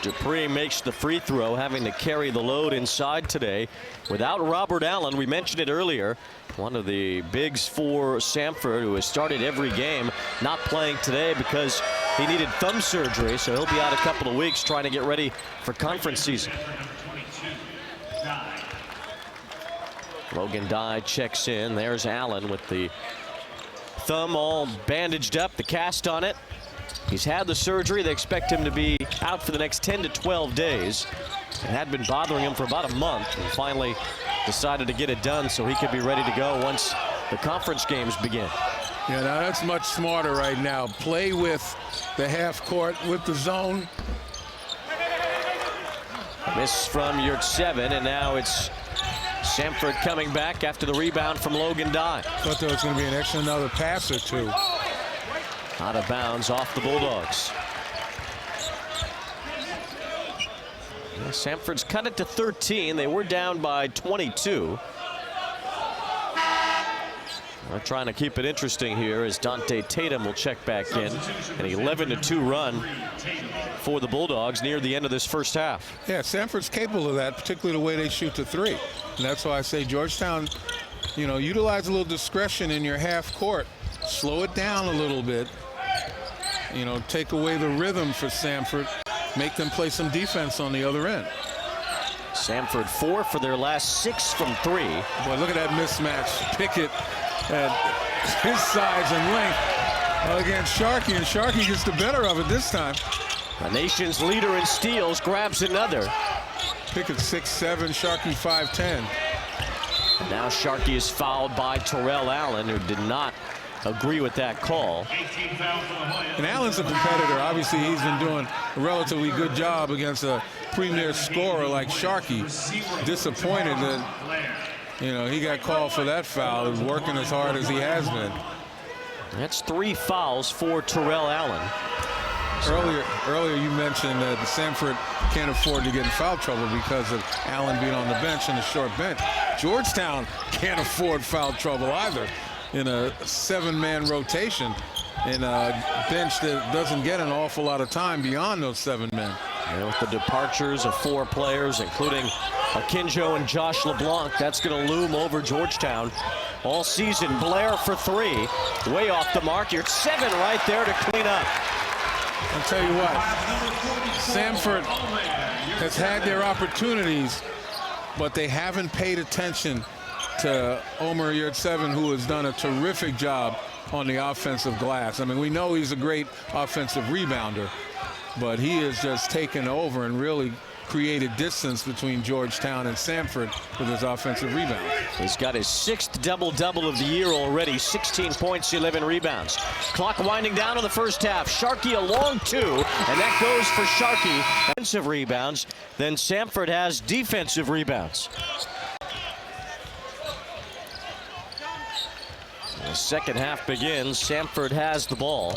Dupree makes the free throw, having to carry the load inside today. Without Robert Allen, we mentioned it earlier, one of the bigs for Samford, who has started every game, not playing today because he needed thumb surgery, so he'll be out a couple of weeks trying to get ready for conference season. Logan Dye checks in. There's Allen with the thumb all bandaged up, the cast on it. He's had the surgery. They expect him to be out for the next 10 to 12 days. It had been bothering him for about a month, and finally decided to get it done so he could be ready to go once the conference games begin. Yeah, now that's much smarter right now. Play with the half court, with the zone. A miss from Yurtseven, and now it's Samford coming back after the rebound from Logan Dye. Thought there was going to be another pass or two. Out of bounds off the Bulldogs. Yeah, Samford's cut it to 13. They were down by 22. They're trying to keep it interesting here as Dante Tatum will check back in. An 11-2 run for the Bulldogs near the end of this first half. Yeah, Samford's capable of that, particularly the way they shoot the three. And that's why I say Georgetown, you know, utilize a little discretion in your half court. Slow it down a little bit. You know, take away the rhythm for Samford. Make them play some defense on the other end. Samford 4 for their last 6 from 3. Boy, look at that mismatch. Pickett at his size and length against Sharkey, and Sharkey gets the better of it this time. The nation's leader in steals grabs another. Pickett 6'7", Sharkey 5'10". Now Sharkey is fouled by Terrell Allen, who did not agree with that call. And Allen's a competitor. Obviously, he's been doing a relatively good job against a premier scorer like Sharkey. Disappointed that, you know, he got called for that foul. He's working as hard as he has been. That's 3 fouls for Terrell Allen. Earlier you mentioned that Samford can't afford to get in foul trouble because of Allen being on the bench and a short bench. Georgetown can't afford foul trouble either in a 7-man rotation in a bench that doesn't get an awful lot of time beyond those 7 men. And with the departures of 4 players, including Akinjo and Josh LeBlanc, that's going to loom over Georgetown all season. Blair for 3, way off the mark. You're 7 right there to clean up. I'll tell you what, Samford has had their opportunities, but they haven't paid attention to Omer Yurtseven, who has done a terrific job on the offensive glass. I mean, we know he's a great offensive rebounder, but he has just taken over and really created distance between Georgetown and Samford with his offensive rebound. He's got his 6th double-double of the year already, 16 points, 11 rebounds. Clock winding down in the first half. Sharkey a long 2, and that goes for Sharkey. Offensive rebounds, then Samford has defensive rebounds. The second half begins. Samford has the ball.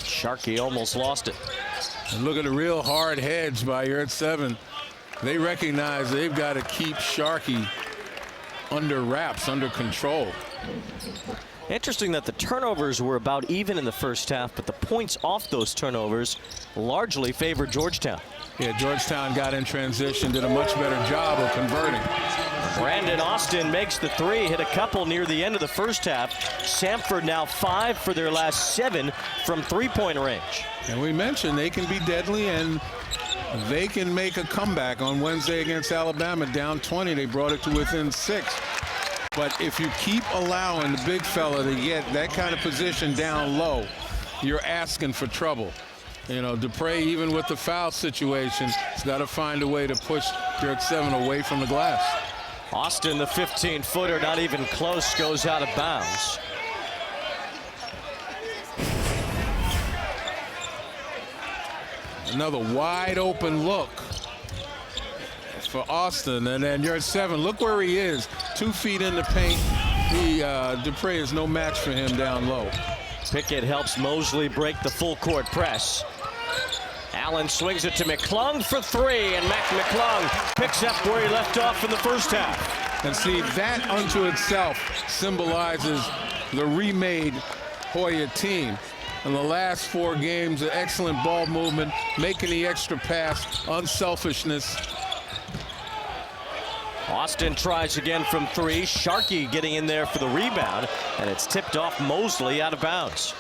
Sharkey almost lost it. And look at the real hard hedge by Yurtseven. They recognize they've got to keep Sharkey under wraps, under control. Interesting that the turnovers were about even in the first half, but the points off those turnovers largely favored Georgetown. Yeah, Georgetown got in transition, did a much better job of converting. Brandon Austin makes the three, hit a couple near the end of the first half. Samford now 5 for their last 7 from three-point range. And we mentioned they can be deadly, and they can make a comeback. On Wednesday against Alabama, down 20, they brought it to within 6. But if you keep allowing the big fella to get that kind of position down low, you're asking for trouble. You know, Dupre, even with the foul situation, has got to find a way to push Dirk 7 away from the glass. Austin, the 15-footer, not even close, goes out of bounds. Another wide open look for Austin, and then you're at 7. Look where he is, 2 feet in the paint. Dupre is no match for him down low. Pickett helps Mosley break the full court press. Allen swings it to McClung for 3, and McClung picks up where he left off in the first half. And see, that unto itself symbolizes the remade Hoya team. In the last 4 games, an excellent ball movement, making the extra pass, unselfishness. Austin tries again from 3. Sharkey getting in there for the rebound, and it's tipped off Mosley out of bounds.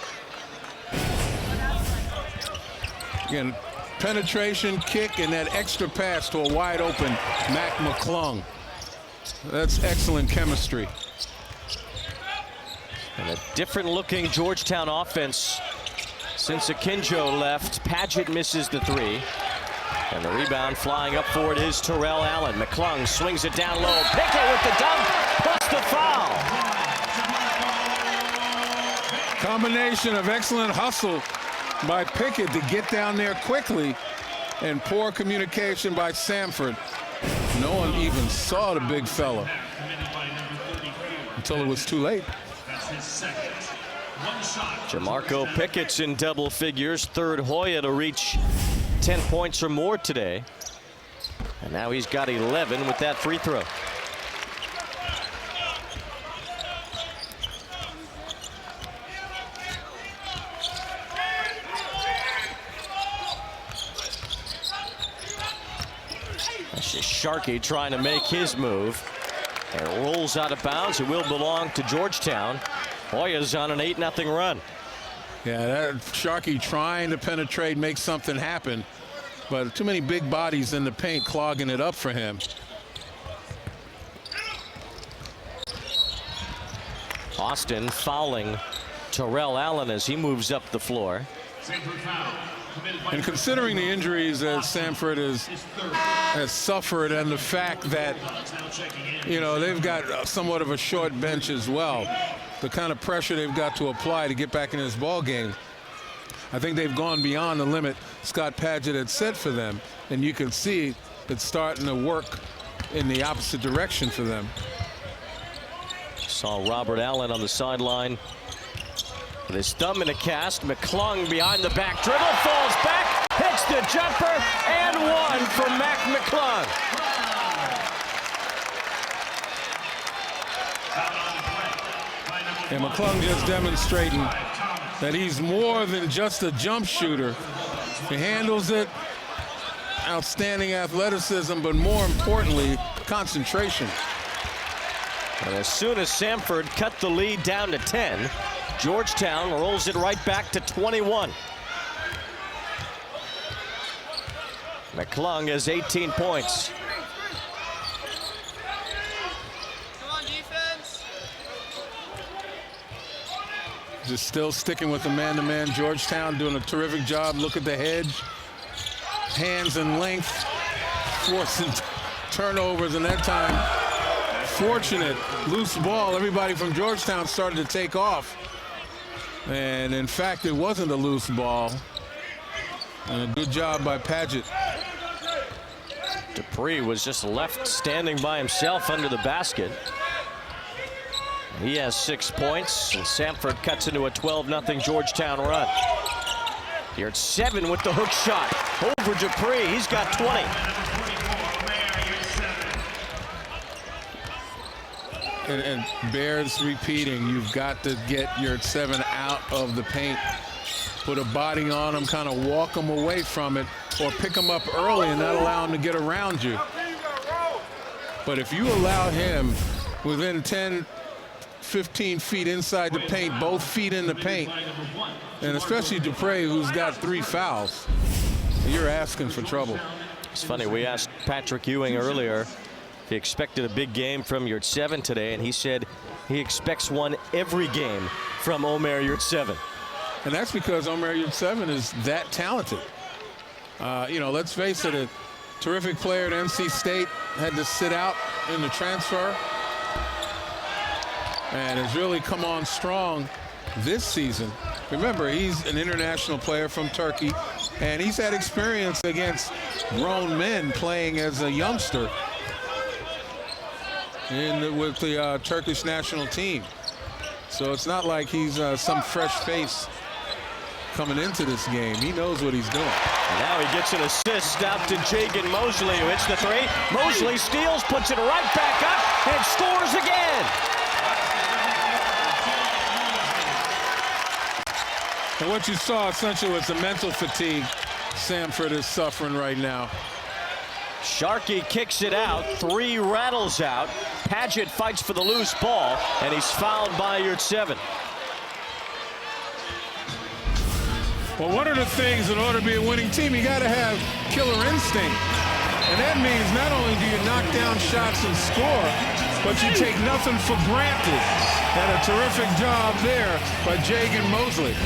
Again, penetration, kick, and that extra pass to a wide open McClung. That's excellent chemistry. And a different looking Georgetown offense since Akinjo left. Paget misses the 3. And the rebound flying up for it is Terrell Allen. McClung swings it down low. Pickett with the dunk, plus the foul. Combination of excellent hustle by Pickett to get down there quickly, and poor communication by Samford. No one even saw the big fella until it was too late. Jamarco Pickett's in double figures, 3rd Hoya to reach 10 points or more today. And now he's got 11 with that free throw. That's just Sharkey trying to make his move. And it rolls out of bounds. It will belong to Georgetown. Hoya's on an 8-0 run. Yeah, that Sharkey trying to penetrate, make something happen, but too many big bodies in the paint clogging it up for him. Austin fouling Terrell Allen as he moves up the floor. And considering the injuries that Samford has suffered, and the fact that, you know, they've got somewhat of a short bench as well, the kind of pressure they've got to apply to get back in this ball game, I think they've gone beyond the limit Scott Paget had set for them, and you can see it's starting to work in the opposite direction for them. Saw Robert Allen on the sideline with his thumb in a cast. McClung behind the back dribble, falls back, hits the jumper, and 1 for McClung. And McClung just demonstrating that he's more than just a jump shooter. He handles it, outstanding athleticism, but more importantly, concentration. And as soon as Samford cut the lead down to 10, Georgetown rolls it right back to 21. McClung has 18 points. Just still sticking with the man-to-man. Georgetown doing a terrific job. Look at the hedge. Hands and length. Forcing turnovers, and that time, fortunate. Loose ball. Everybody from Georgetown started to take off. And in fact, it wasn't a loose ball. And a good job by Paget. Dupree was just left standing by himself under the basket. He has 6 points, and Samford cuts into a 12-0 Georgetown run. Here at 7 with the hook shot over Dupree. He's got 20. and bears repeating. You've got to get your 7 out of the paint. Put a body on him, kind of walk him away from it, or pick him up early and not allow him to get around you. But if you allow him within 10, 15 feet inside the paint, both feet in the paint, and especially Dupre, who's got 3 fouls, you're asking for trouble. It's funny, we asked Patrick Ewing earlier if he expected a big game from Yurtseven today, and he said he expects one every game from Omer Yurtseven. And that's because Omer Yurtseven is that talented. You know, let's face it, a terrific player at NC State, had to sit out in the transfer, and has really come on strong this season. Remember, he's an international player from Turkey, and he's had experience against grown men playing as a youngster with the Turkish national team. So it's not like he's some fresh face coming into this game. He knows what he's doing. And now he gets an assist out to Jagan Mosley, who hits the 3. Mosley steals, puts it right back up, and scores again. And what you saw essentially was the mental fatigue Samford is suffering right now. Sharkey kicks it out, 3 rattles out. Padgett fights for the loose ball, and he's fouled by Yurtseven. Well, one of the things in order to be a winning team, you got to have killer instinct. And that means not only do you knock down shots and score, but you take nothing for granted. And a terrific job there by Jagan Mosley.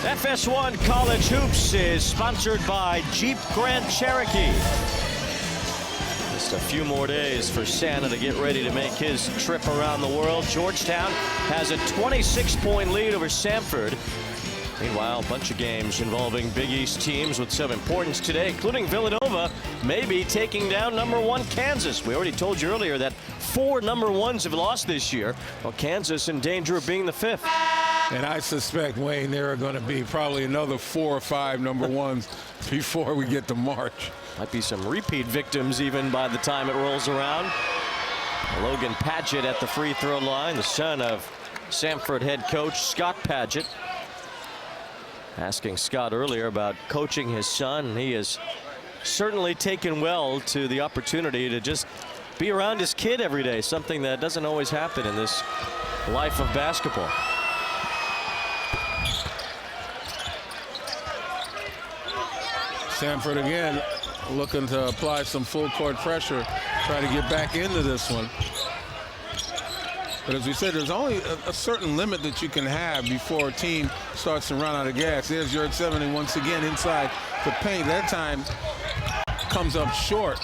FS1 College Hoops is sponsored by Jeep Grand Cherokee. Just a few more days for Santa to get ready to make his trip around the world. Georgetown has a 26-point lead over Samford. Meanwhile, a bunch of games involving Big East teams with some importance today, including Villanova maybe taking down #1 Kansas. We already told you earlier that 4 #1s have lost this year. Well, Kansas in danger of being the 5th. And I suspect, Wayne, there are going to be probably another 4 or 5 #1s before we get to March. Might be some repeat victims even by the time it rolls around. Logan Padgett at the free throw line, the son of Samford head coach Scott Padgett. Asking Scott earlier about coaching his son. He has certainly taken well to the opportunity to just be around his kid every day, something that doesn't always happen in this life of basketball. Samford again looking to apply some full court pressure, try to get back into this one. But as we said, there's only a certain limit that you can have before a team starts to run out of gas. There's Georgetown, and once again inside the paint. That time comes up short,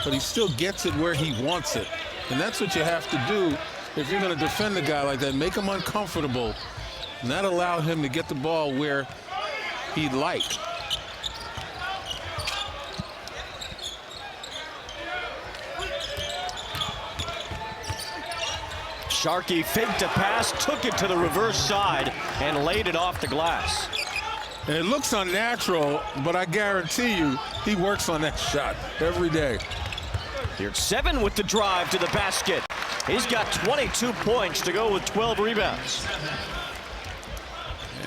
but he still gets it where he wants it. And that's what you have to do if you're going to defend a guy like that. Make him uncomfortable, not allow him to get the ball where he'd like. Sharkey faked a pass, took it to the reverse side, and laid it off the glass. And it looks unnatural, but I guarantee you he works on that shot every day. Here's 7 with the drive to the basket. He's got 22 points to go with 12 rebounds.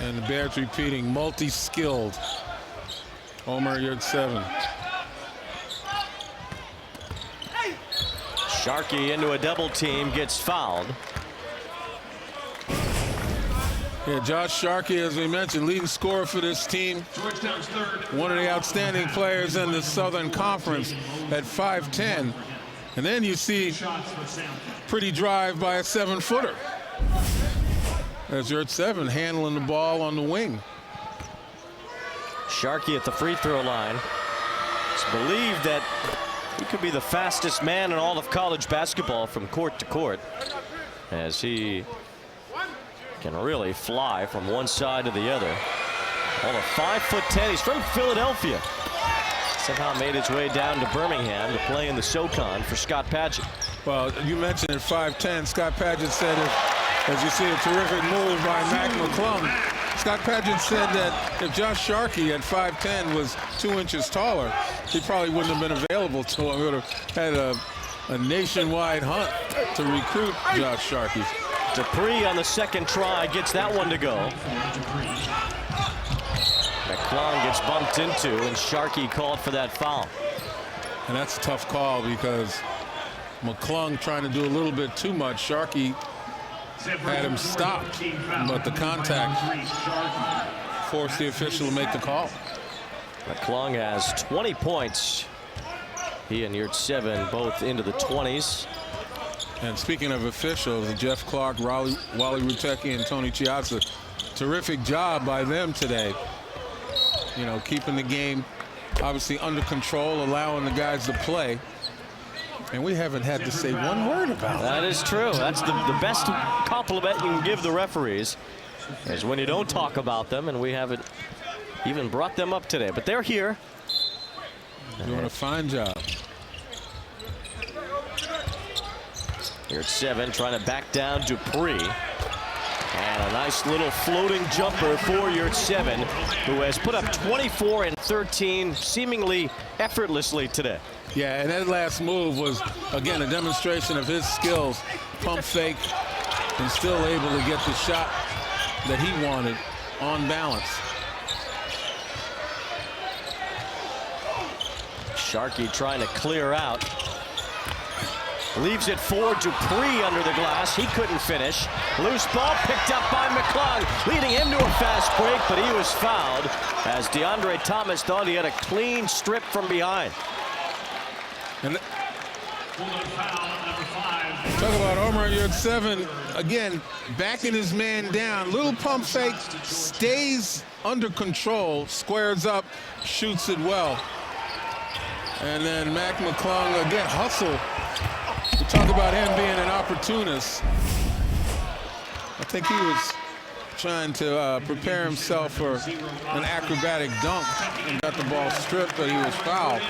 And the Bears repeating, multi-skilled. Homer, you're at 7. Sharkey into a double team, gets fouled. Yeah, Josh Sharkey, as we mentioned, leading scorer for this team. One of the outstanding players in the Southern Conference at 5'10". And then you see pretty drive by a 7-footer. As you're at 7, handling the ball on the wing. Sharkey at the free throw line. It's believed that he could be the fastest man in all of college basketball from court to court, as he can really fly from one side to the other. All of 5'10". He's from Philadelphia. Somehow made his way down to Birmingham to play in the SoCon for Scott Padgett. Well, you mentioned at 5'10", Scott Padgett said, as you see a terrific move by Mac McClung. Scott Padgett said that if Josh Sharkey at 5'10" was 2 inches taller, he probably wouldn't have been available to him. He would have had a nationwide hunt to recruit Josh Sharkey. Dupree on the second try gets that one to go. McClung gets bumped into, and Sharkey called for that foul. And that's a tough call because McClung trying to do a little bit too much. Sharkey had him stopped, but the contact forced the official to make the call. McClung has 20 points. He and Yurt 7 both into the 20s. And speaking of officials, Jeff Clark, Wally Rutecki, and Tony Chiazza, terrific job by them today. You know, keeping the game obviously under control, allowing the guys to play. And we haven't had to say one word about it. That is true. That's the best compliment you can give the referees, is when you don't talk about them, and we haven't even brought them up today. But they're here. Doing a fine job. Here's 7 trying to back down Dupree. And a nice little floating jumper for Yurt 7, who has put up 24 and 13 seemingly effortlessly today. Yeah, and that last move was, again, a demonstration of his skills. Pump fake, and still able to get the shot that he wanted on balance. Sharkey trying to clear out. Leaves it for Dupree under the glass. He couldn't finish. Loose ball picked up by McClung, leading him to a fast break, but he was fouled as DeAndre Thomas thought he had a clean strip from behind. And talk about Homer at Yurt 7. Again, backing his man down. Little pump fake, stays under control, squares up, shoots it well. And then Mac McClung, again, hustle. We talk about him being an opportunist. I think he was trying to prepare himself for an acrobatic dunk and got the ball stripped, but he was fouled.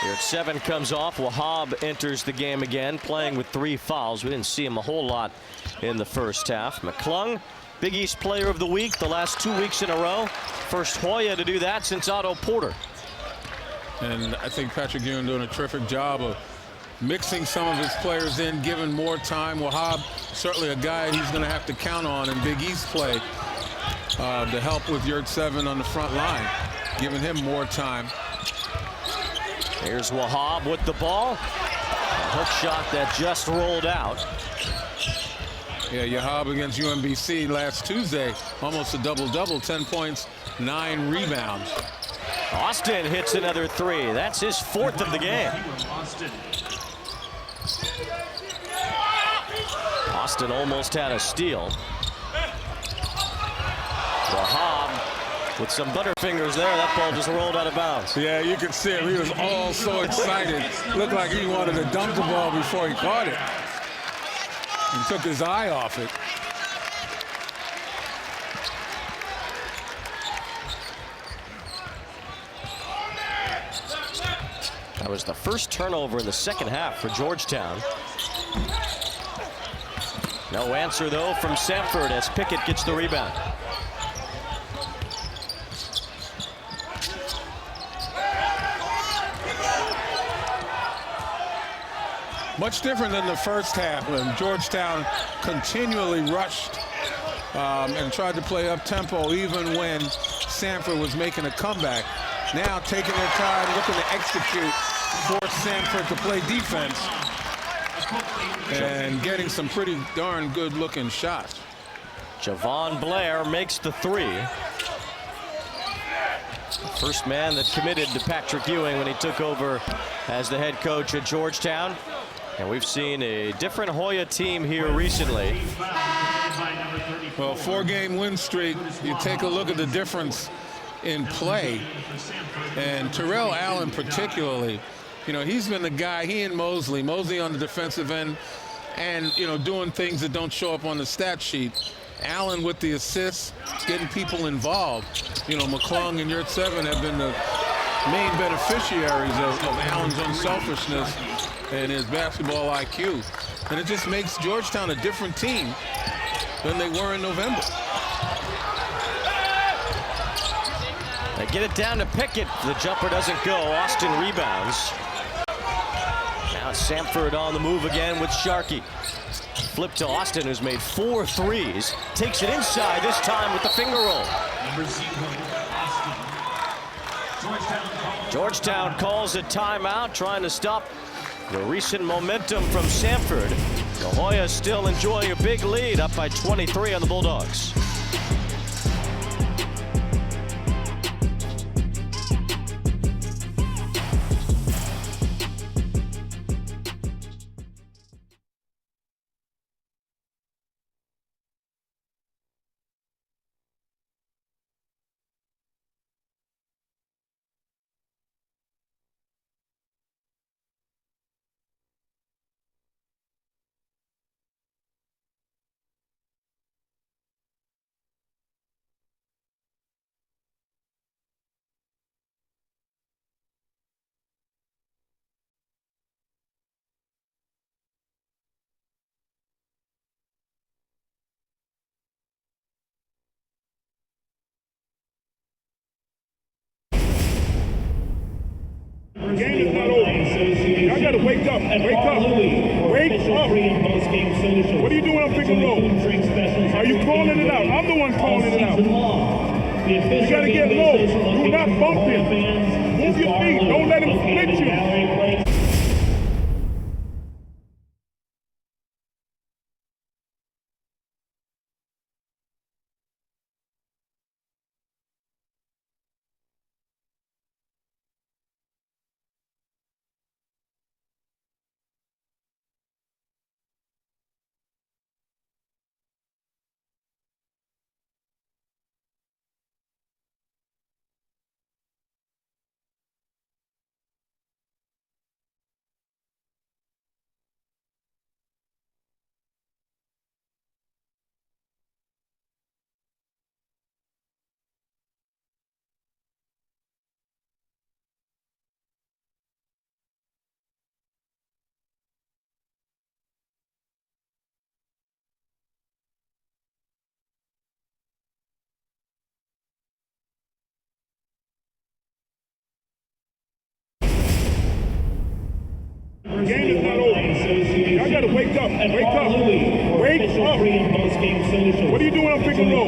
Yurt 7 comes off. Wahab enters the game again, playing with 3 fouls. We didn't see him a whole lot in the first half. McClung, Big East Player of the Week the last 2 weeks in a row. First Hoya to do that since Otto Porter. And I think Patrick Ewing doing a terrific job of mixing some of his players in, giving more time. Wahab, certainly a guy he's going to have to count on in Big East play to help with Yurt 7 on the front line, giving him more time. Here's Wahab with the ball. A hook shot that just rolled out. Yeah, Yahab against UMBC last Tuesday, almost a double-double, 10 points, 9 rebounds. Austin hits another three. That's his fourth of the game. Austin almost had a steal. Wahab with some butterfingers there. That ball just rolled out of bounds. Yeah, you can see him. He was all so excited. Looked like he wanted to dunk the ball before he caught it. He took his eye off it. That was the first turnover in the second half for Georgetown. No answer, though, from Samford as Pickett gets the rebound. Much different than the first half when Georgetown continually rushed and tried to play up-tempo even when Samford was making a comeback. Now taking their time, looking to execute, force Samford to play defense, and getting some pretty darn good-looking shots. Javon Blair makes the three. First man that committed to Patrick Ewing when he took over as the head coach at Georgetown. And we've seen a different Hoya team here recently. Well, 4-game win streak, you take a look at the difference in play. And Terrell Allen particularly, you know, he's been the guy, he and Mosley on the defensive end and, you know, doing things that don't show up on the stat sheet. Allen with the assists, getting people involved. You know, McClung and Yurt 7 have been the main beneficiaries of Allen's unselfishness and his basketball IQ. And it just makes Georgetown a different team than they were in November. They get it down to Pickett. The jumper doesn't go. Austin rebounds. Now Samford on the move again with Sharkey. Flip to Austin, who's made 4 threes. Takes it inside, this time with the finger roll. Georgetown calls a timeout, trying to stop the recent momentum from Samford. The Hoyas still enjoying a big lead, up by 23 on the Bulldogs. The game is not over. Y'all gotta wake up. Wake up. Wake up. What are you doing on pick and roll? Are you calling it out? I'm the one calling it out. You gotta get low. Do not bump him. Move your feet. Don't let him split you. The game is not over. Y'all gotta wake up. Wake up. Wake up. What are you doing on pick and roll?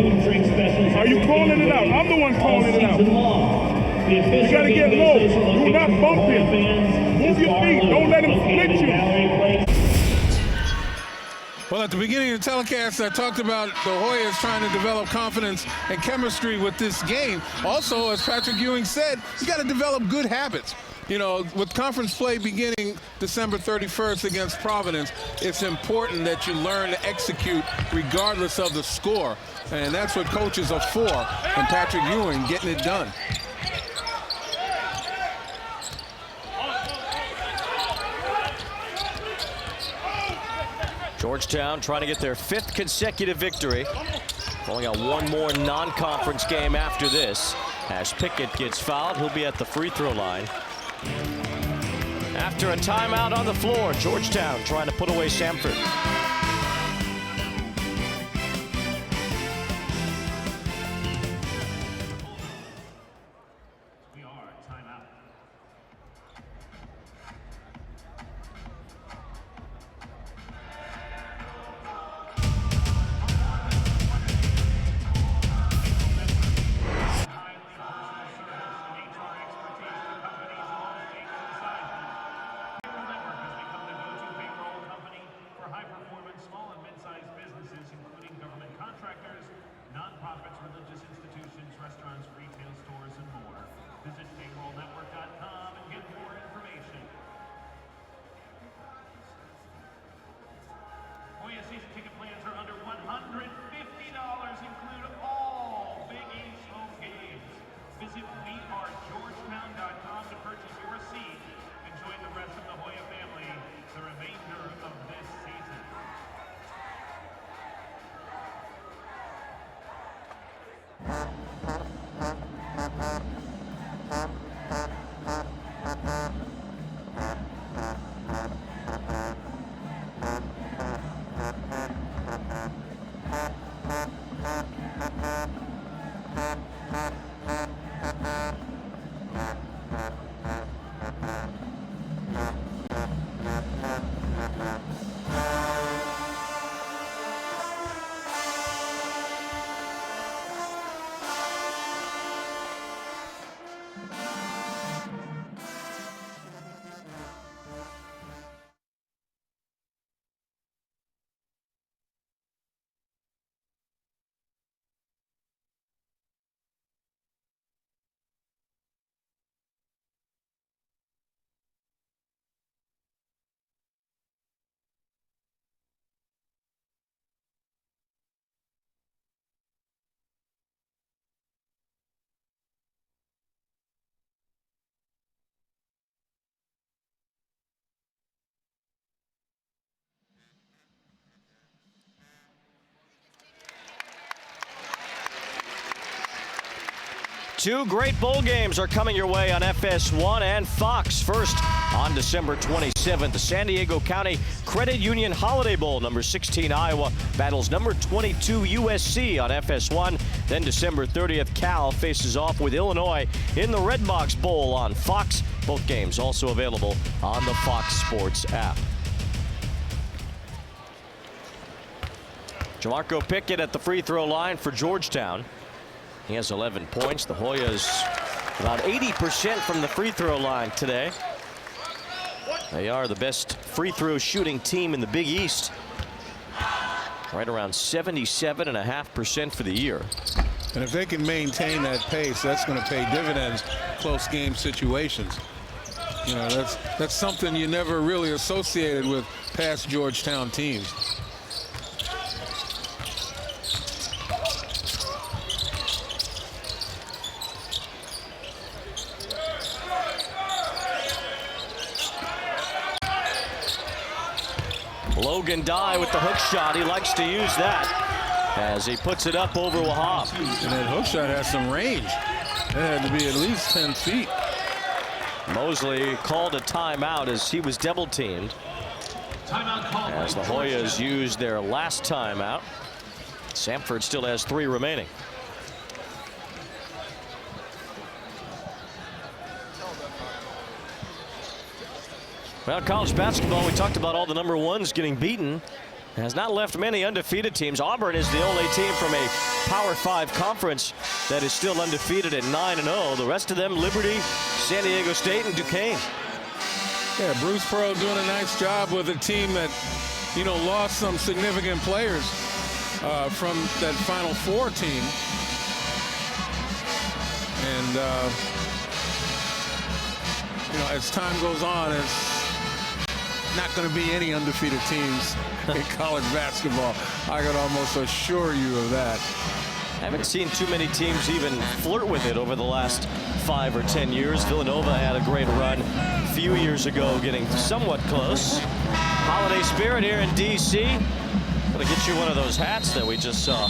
Are you calling it out? I'm the one calling it out. You gotta get low. Do not bump him. Move your feet. Don't let him split you. Well, Well, at the beginning of the telecast, I talked about the Hoyas trying to develop confidence and chemistry with this game. Also, as Patrick Ewing said, you got to develop good habits. You know, with conference play beginning December 31st against Providence, it's important that you learn to execute regardless of the score. And that's what coaches are for, and Patrick Ewing getting it done. Georgetown trying to get their 5th consecutive victory. Only got one more non-conference game after this. As Pickett gets fouled, he'll be at the free throw line. After a timeout on the floor, Georgetown trying to put away Samford. We are at timeout. Nonprofits, religious institutions, restaurants, retail stores, and more. Visit payrollnetwork.com and get more information. Hoya season ticket plans are under $150. Include all Big East home games. Visit wearegeorgetown.com to purchase your seat and join the rest of the Hoya family the remainder of this season. Two great bowl games are coming your way on FS1 and Fox. First, on December 27th, the San Diego County Credit Union Holiday Bowl. Number 16 Iowa battles number 22 USC on FS1. Then December 30th, Cal faces off with Illinois in the Red Box Bowl on Fox. Both games also available on the Fox Sports app. Jamarco Pickett at the free throw line for Georgetown. He has 11 points. The Hoyas about 80% from the free throw line today. They are the best free throw shooting team in the Big East. Right around 77.5% for the year. And if they can maintain that pace, that's going to pay dividends close game situations. You know, that's something you never really associated with past Georgetown teams. Logan Dye with the hook shot. He likes to use that as he puts it up over Wahab. And that hook shot has some range. It had to be at least 10 feet. Mosley called a timeout as he was double teamed. As the Hoyas used their last timeout. Samford still has 3 remaining. Well, college basketball, we talked about all the number ones getting beaten. Has not left many undefeated teams. Auburn is the only team from a Power 5 conference that is still undefeated at 9-0. The rest of them, Liberty, San Diego State, and Duquesne. Yeah, Bruce Pearl doing a nice job with a team that you know, lost some significant players from that Final Four team. And, you know, as time goes on, it's not going to be any undefeated teams in college basketball. I can almost assure you of that. I haven't seen too many teams even flirt with it over the last 5 or 10 years. Villanova had a great run a few years ago, getting somewhat close. Holiday spirit here in D.C. Gonna get you one of those hats that we just saw.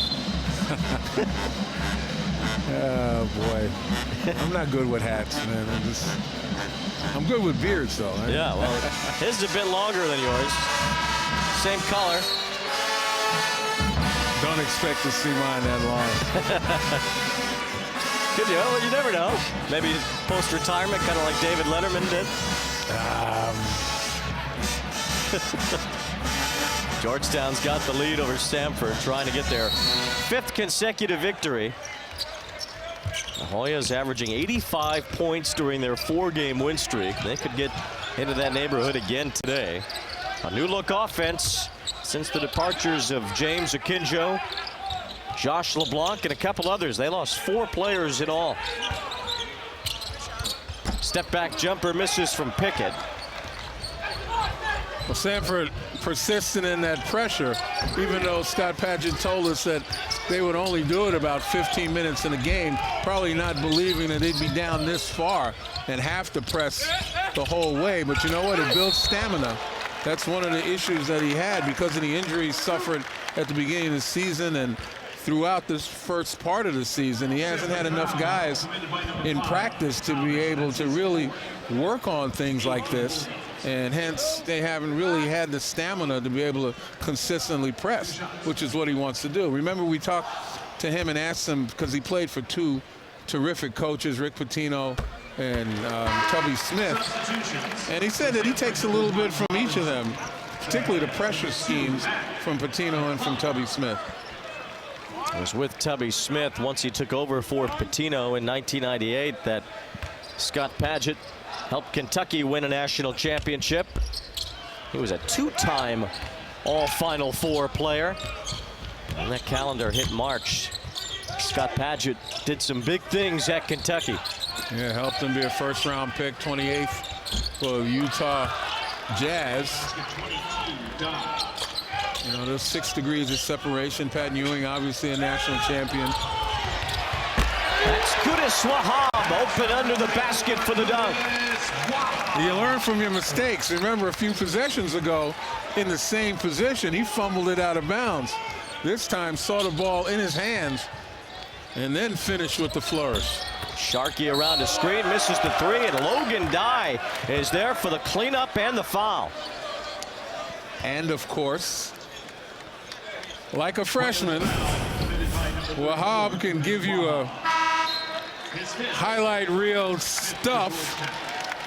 Oh boy, I'm not good with hats, man. I'm good with beards, though. Right? Yeah, well, his is a bit longer than yours. Same color. Don't expect to see mine that long. Could you? Well, you never know. Maybe post-retirement, kind of like David Letterman did. Georgetown's got the lead over Samford, trying to get their 5th consecutive victory. The Hoyas averaging 85 points during their 4-game win streak. They could get into that neighborhood again today. A new look offense since the departures of James Akinjo, Josh LeBlanc, and a couple others. They lost 4 players in all. Step back jumper misses from Pickett. Well, Samford persistent in that pressure, even though Scott Padgett told us that they would only do it about 15 minutes in a game, probably not believing that they'd be down this far and have to press the whole way. But you know what? It builds stamina. That's one of the issues that he had because of the injuries suffered at the beginning of the season and throughout this first part of the season. He hasn't had enough guys in practice to be able to really work on things like this. And hence, they haven't really had the stamina to be able to consistently press, which is what he wants to do. Remember, we talked to him and asked him, because he played for 2 terrific coaches, Rick Pitino and Tubby Smith. And he said that he takes a little bit from each of them, particularly the pressure schemes from Pitino and from Tubby Smith. It was with Tubby Smith once he took over for Pitino in 1998 that Scott Padgett helped Kentucky win a national championship. He was a 2-time All-Final Four player. And that calendar hit March. Scott Padgett did some big things at Kentucky. Yeah, helped him be a first-round pick, 28th for Utah Jazz. You know, there's 6 degrees of separation. Pat Ewing, obviously a national champion. That's Qudus Wahab, open under the basket for the dunk. You learn from your mistakes. Remember, a few possessions ago, in the same position, he fumbled it out of bounds. This time, saw the ball in his hands, and then finished with the flourish. Sharkey around the screen, misses the 3, and Logan Dye is there for the cleanup and the foul. And, of course, like a freshman, Wahab can give you a highlight reel stuff,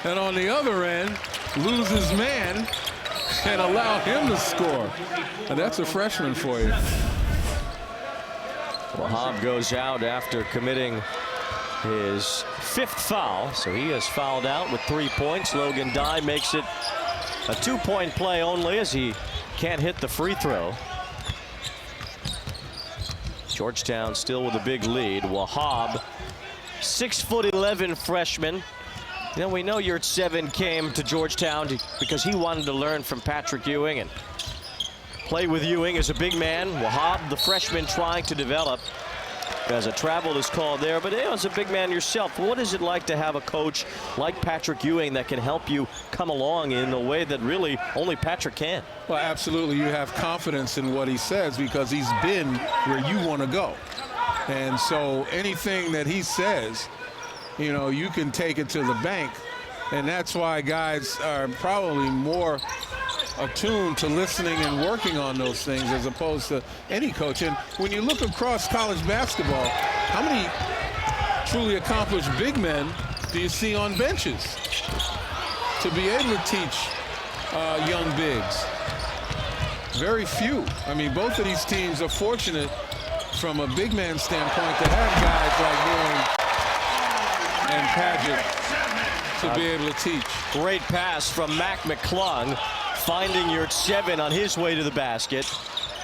and on the other end, lose his man and allow him to score. And that's a freshman for you. Wahab goes out after committing his 5th foul, so he has fouled out with 3 points. Logan Dye makes it a 2-point play only as he can't hit the free throw. Georgetown still with a big lead. Wahab, 6'11" freshman. You know, we know Yurt 7 came to Georgetown because he wanted to learn from Patrick Ewing and play with Ewing as a big man. Wahab, the freshman, trying to develop as a travel is called there. But you know, as a big man yourself, what is it like to have a coach like Patrick Ewing that can help you come along in a way that really only Patrick can? Well, absolutely. You have confidence in what he says because he's been where you want to go. And so anything that he says, you know, you can take it to the bank. And that's why guys are probably more attuned to listening and working on those things as opposed to any coach. And when you look across college basketball, how many truly accomplished big men do you see on benches to be able to teach young bigs? Very few. I mean, both of these teams are fortunate from a big man standpoint to have guys like Ewing and Padgett to be able to teach. Great pass from Mac McClung. finding your 7 on his way to the basket.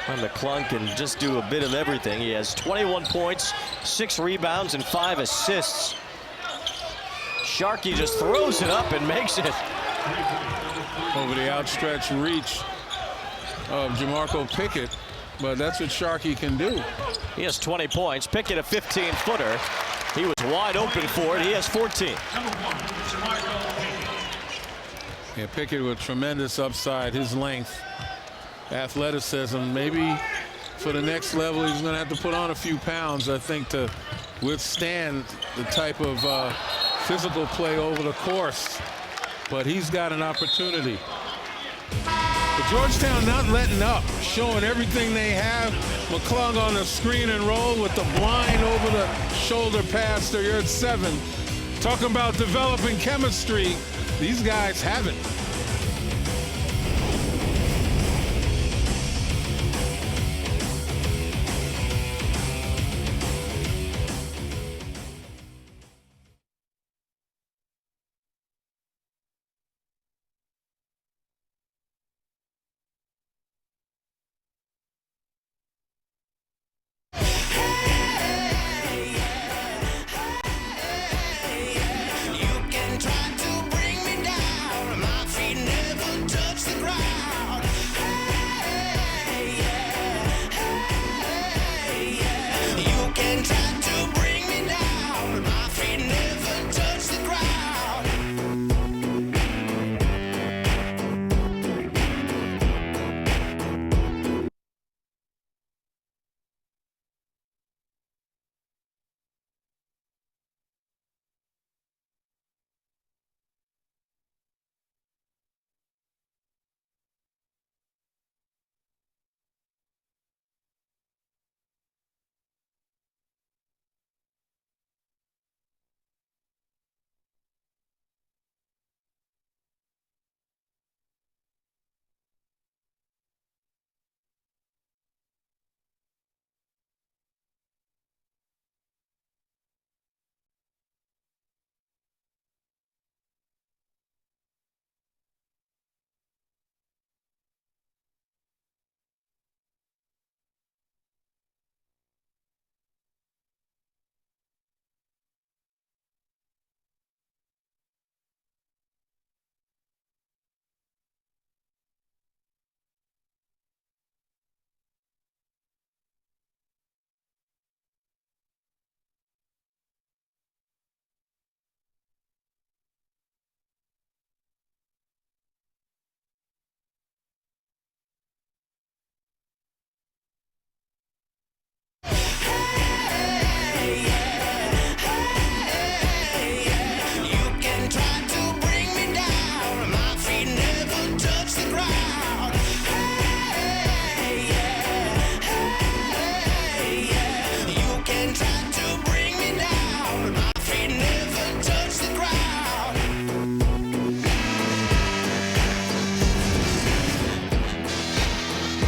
And McClung can just do a bit of everything. He has 21 points, 6 rebounds, and 5 assists. Sharkey just throws it up and makes it. Over the outstretched reach of Jamarco Pickett, but that's what Sharkey can do. He has 20 points. Pickett a 15-footer. He was wide open for it. He has 14. Yeah, Pickett with tremendous upside, his length, athleticism. Maybe for the next level, he's going to have to put on a few pounds, I think, to withstand the type of physical play over the course. But he's got an opportunity. But Georgetown not letting up, showing everything they have. McClung on the screen and roll with the blind over the shoulder pass to your 7. Talking about developing chemistry. These guys have it.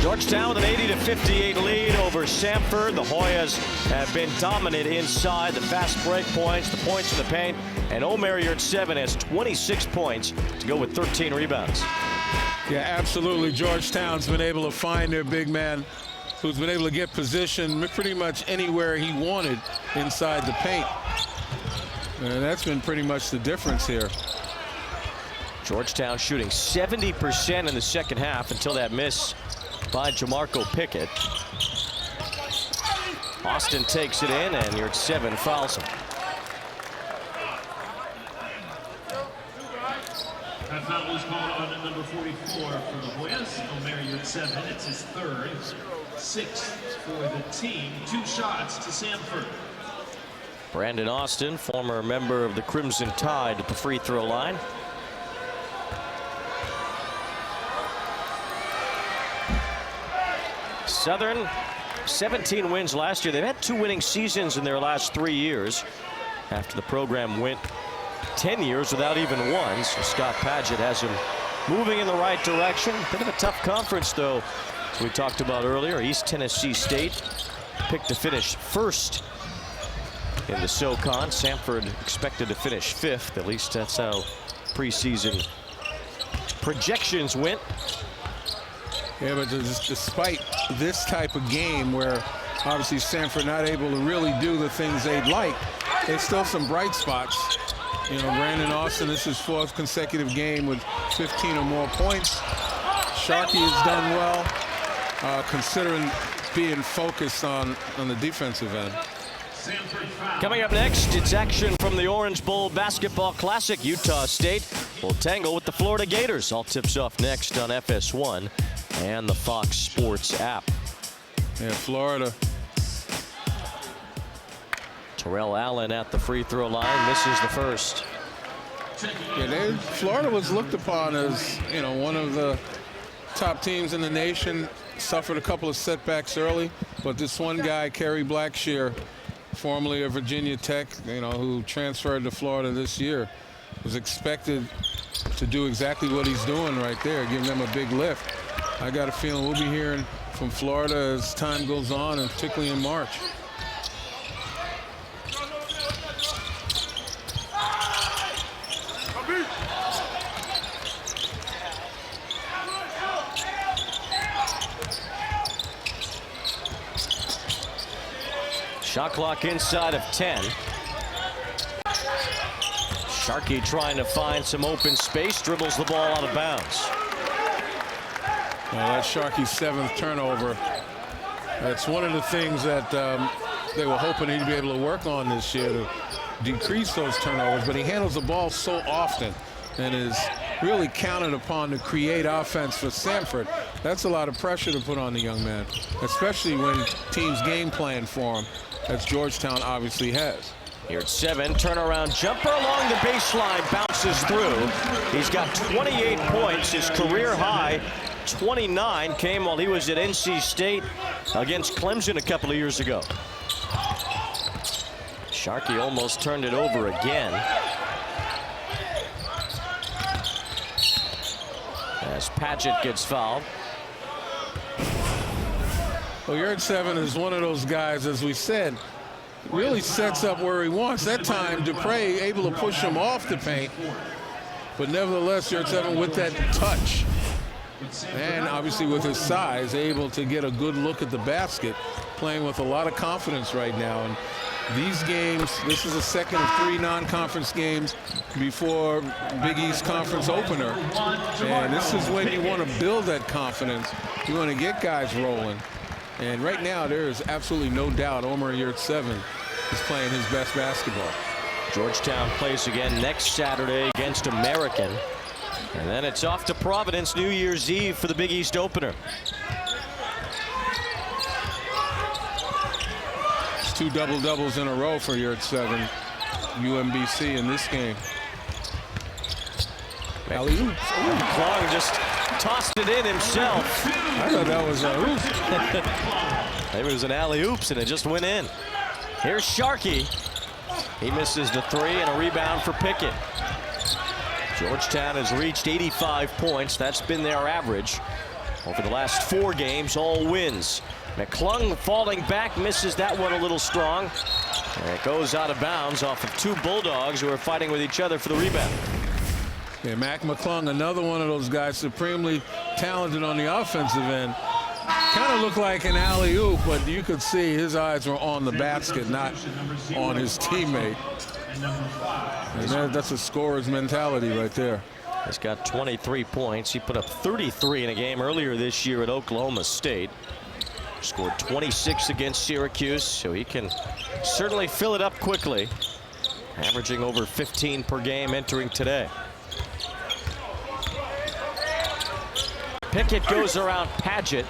Georgetown with an 80-58 lead over Samford. The Hoyas have been dominant inside. The fast break points, the points in the paint. And Omer Yurtseven has 26 points to go with 13 rebounds. Yeah, absolutely. Georgetown's been able to find their big man who's been able to get position pretty much anywhere he wanted inside the paint. And that's been pretty much the difference here. Georgetown shooting 70% in the second half until that miss by Jamarco Pickett. Austin takes it in, and Yurtseven fouls him. That foul was called on number 44 for the Hoyas. Omer Yurtseven, it's his third, 6th for the team. 2 shots to Samford. Brandon Austin, former member of the Crimson Tide, at the free throw line. Southern, 17 wins last year. They've had 2 winning seasons in their last 3 years after the program went 10 years without even one. So Scott Padgett has him moving in the right direction. Bit of a tough conference, though, as we talked about earlier. East Tennessee State picked to finish first in the SoCon. Samford expected to finish 5th. At least that's how preseason projections went. Yeah, but despite this type of game where obviously Samford not able to really do the things they'd like, there's still some bright spots. You know, Brandon Austin, this is his 4th consecutive game with 15 or more points. Sharkey has done well, considering being focused on the defensive end. Coming up next, it's action from the Orange Bowl Basketball Classic. Utah State will tangle with the Florida Gators. All tips off next on FS1 and the Fox Sports app. Yeah, Florida. Terrell Allen at the free throw line, misses the first. Yeah, Florida was looked upon as, you know, one of the top teams in the nation. Suffered a couple of setbacks early, but this one guy, Kerry Blackshear, formerly of Virginia Tech, you know, who transferred to Florida this year, was expected to do exactly what he's doing right there, giving them a big lift. I got a feeling we'll be hearing from Florida as time goes on, and particularly in March. Shot clock inside of 10. Sharkey trying to find some open space, dribbles the ball out of bounds. Well, that's Sharkey's 7th turnover. That's one of the things that they were hoping he'd be able to work on this year, to decrease those turnovers, but he handles the ball so often and is really counted upon to create offense for Samford. That's a lot of pressure to put on the young man, especially when teams game plan for him, as Georgetown obviously has. Here at 7, turnaround jumper along the baseline, bounces through. He's got 28 points, his career high. 29 came while he was at NC State against Clemson a couple of years ago. Sharkey almost turned it over again. As Padgett gets fouled. Well, Yurt 7 is one of those guys, as we said, really sets up where he wants. That time, Dupre able to push him off the paint, but nevertheless, Yurt 7 with that touch, and obviously with his size, able to get a good look at the basket, playing with a lot of confidence right now. And these games, this is the second of 3 non-conference games before Big East Conference opener, and this is when you want to build that confidence. You want to get guys rolling. And right now, there is absolutely no doubt Omer Yurt 7 is playing his best basketball. Georgetown plays again next Saturday against American. And then it's off to Providence New Year's Eve for the Big East opener. It's 2 double-doubles in a row for Yurt 7, UMBC in this game. McClung just tossed it in himself. I thought that was a hoop. Maybe it was an alley-oops and it just went in. Here's Sharkey. He misses the 3 and a rebound for Pickett. Georgetown has reached 85 points. That's been their average over the last 4 games, all wins. McClung falling back, misses that one a little strong. And it goes out of bounds off of 2 Bulldogs who are fighting with each other for the rebound. Yeah, Mac McClung, another one of those guys, supremely talented on the offensive end. Kind of looked like an alley-oop, but you could see his eyes were on the basket, not on his teammate. And that's a scorer's mentality right there. He's got 23 points. He put up 33 in a game earlier this year at Oklahoma State. Scored 26 against Syracuse, so he can certainly fill it up quickly. Averaging over 15 per game entering today. Pickett goes around Padgett.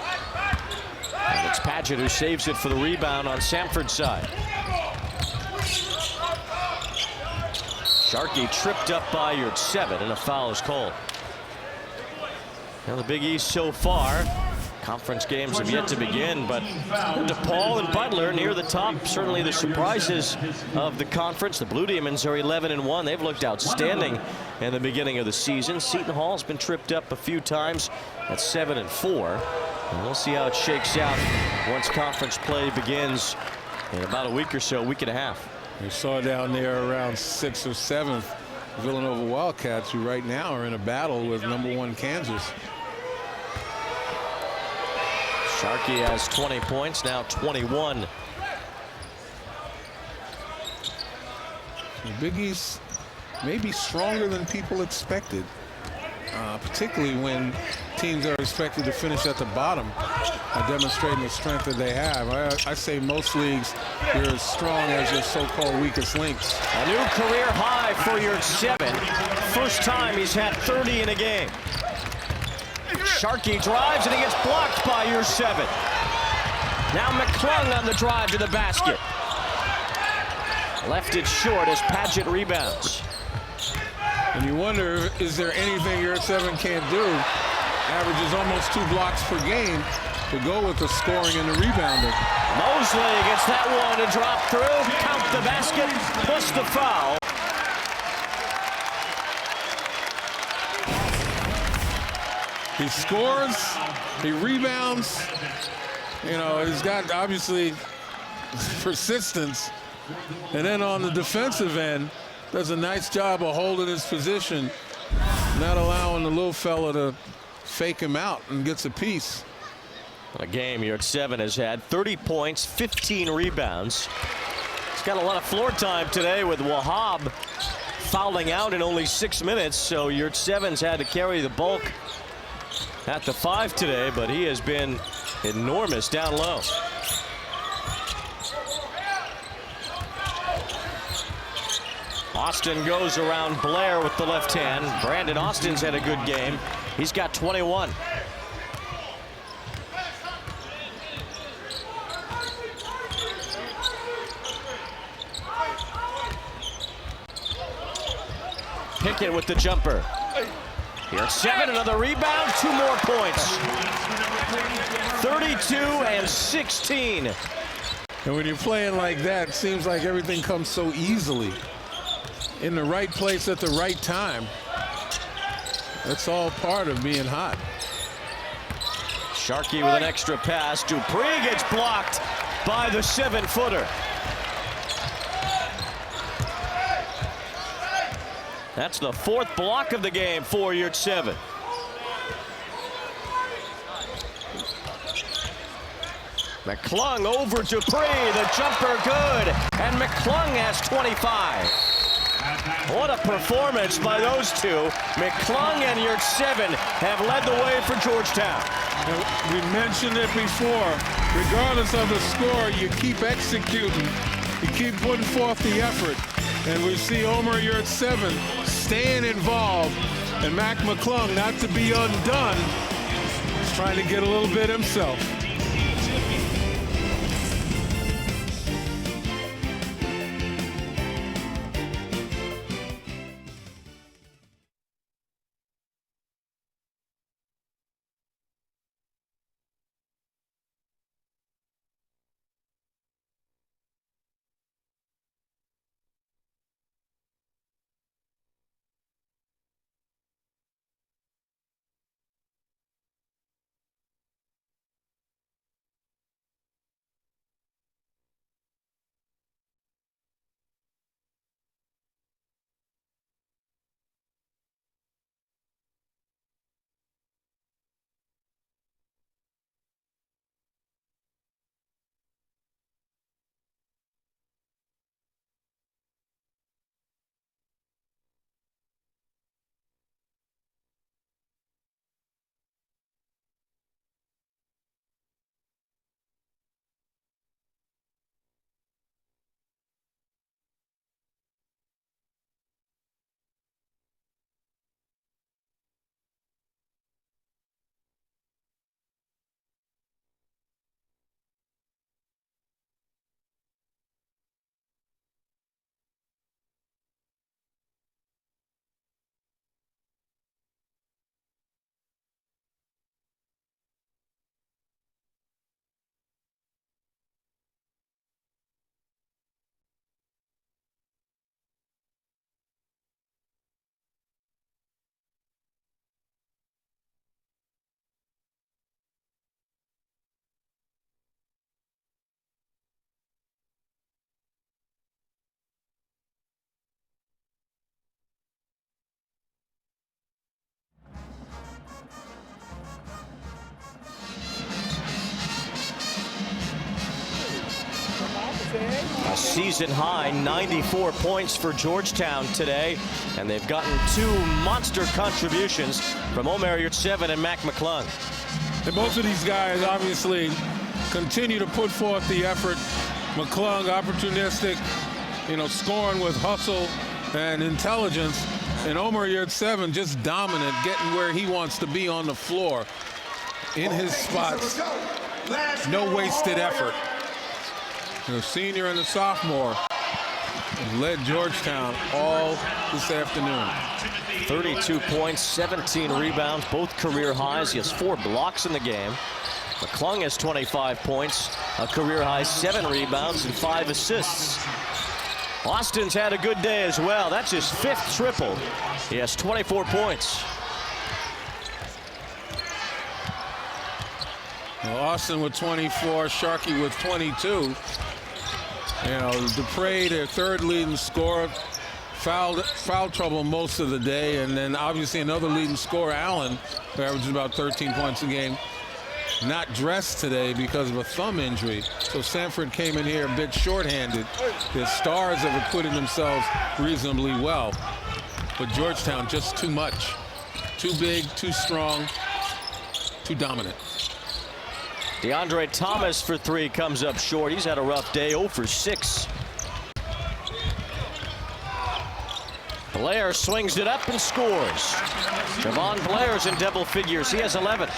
And it's Padgett who saves it for the rebound on Samford's side. Sharkey tripped up by Yurt 7 and a foul is called. Now the Big East so far, conference games have yet to begin, but DePaul and Butler near the top, certainly the surprises of the conference. The Blue Demons are 11-1. They've looked outstanding in the beginning of the season. Seton Hall's been tripped up a few times at 7-4. And we'll see how it shakes out once conference play begins in about a week or so, week and a half. You saw down there around 6th or 7th Villanova Wildcats, who right now are in a battle with #1 Kansas. Sharkey has 20 points, now 21. The Big East may be stronger than people expected, particularly when teams are expected to finish at the bottom, demonstrating the strength that they have. I say most leagues, you're as strong as your so-called weakest links. A new career high for Yurtseven. First time he's had 30 in a game. Sharkey drives and he gets blocked by Yurtseven. Now McClung on the drive to the basket. Left it short as Padgett rebounds. And you wonder, is there anything Yurtseven can't do? Averages almost 2 blocks per game to go with the scoring and the rebounding. Mosley gets that one to drop through, count the basket, plus the foul. He scores, he rebounds. You know, he's got obviously persistence. And then on the defensive end, does a nice job of holding his position, not allowing the little fella to fake him out, and gets a piece. A game Yurtseven has had 30 points, 15 rebounds. He's got a lot of floor time today with Wahab fouling out in only 6 minutes, so Yurtseven's had to carry the bulk at the 5 today, but he has been enormous down low. Austin goes around Blair with the left hand. Brandon Austin's had a good game. He's got 21. Pickett with the jumper. Yurtseven, another rebound, 2 more points. 32 and 16. And when you're playing like that, it seems like everything comes so easily. In the right place at the right time. That's all part of being hot. Sharkey with an extra pass. Dupree gets blocked by the 7-footer. That's the 4th block of the game for Yurtseven. McClung over Dupree, the jumper good, and McClung has 25. What a performance by those two. McClung and Yurtseven have led the way for Georgetown. We mentioned it before. Regardless of the score, you keep executing. You keep putting forth the effort. And we see Omer Yurtseven staying involved. And Mac McClung, not to be undone, is trying to get a little bit himself. A season high 94 points for Georgetown today, and they've gotten 2 monster contributions from Omer Yurtseven and Mac McClung. And both of these guys obviously continue to put forth the effort. McClung opportunistic, scoring with hustle and intelligence, and Omer Yurtseven just dominant, getting where he wants to be on the floor in his spots. No wasted effort. The senior and the sophomore led Georgetown all this afternoon. 32 points, 17 rebounds, both career highs. He has 4 blocks in the game. McClung has 25 points, a career high 7 rebounds and 5 assists. Austin's had a good day as well. That's his 5th triple. He has 24 points. Well, Austin with 24, Sharkey with 22. Dupre, their 3rd leading scorer, foul trouble most of the day, and then obviously another leading scorer, Allen, who averages about 13 points a game, not dressed today because of a thumb injury. So Samford came in here a bit shorthanded. The Stars have acquitted themselves reasonably well, but Georgetown just too much. Too big, too strong, too dominant. DeAndre Thomas for 3 comes up short. He's had a rough day, 0 for 6. Blair swings it up and scores. Javon Blair's in double figures. He has 11.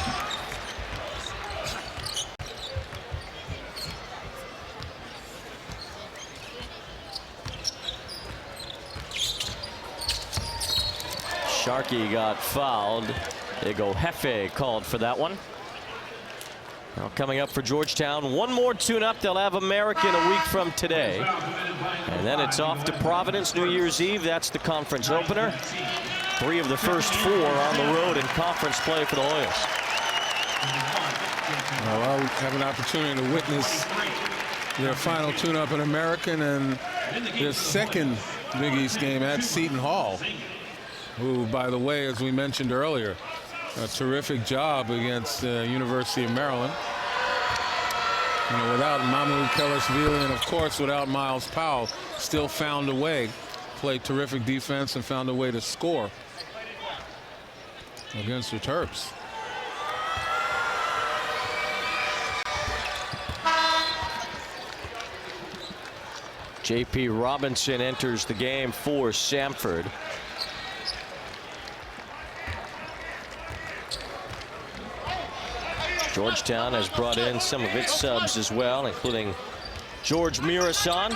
Sharkey got fouled. Ego Hefe called for that one. Now coming up for Georgetown, one more tune-up. They'll have American a week from today. And then it's off to Providence New Year's Eve. That's the conference opener. 3 of the first 4 on the road in conference play for the Hoyas. Well, I'll have an opportunity to witness their final tune-up in American and their 2nd Big East game at Seton Hall, who, by the way, as we mentioned earlier, a terrific job against the University of Maryland. Without Mahmoud Kellis-Vili and, of course, without Miles Powell, still found a way, played terrific defense and found a way to score against the Terps. J.P. Robinson enters the game for Samford. Georgetown has brought in some of its subs as well, including George Mirasan.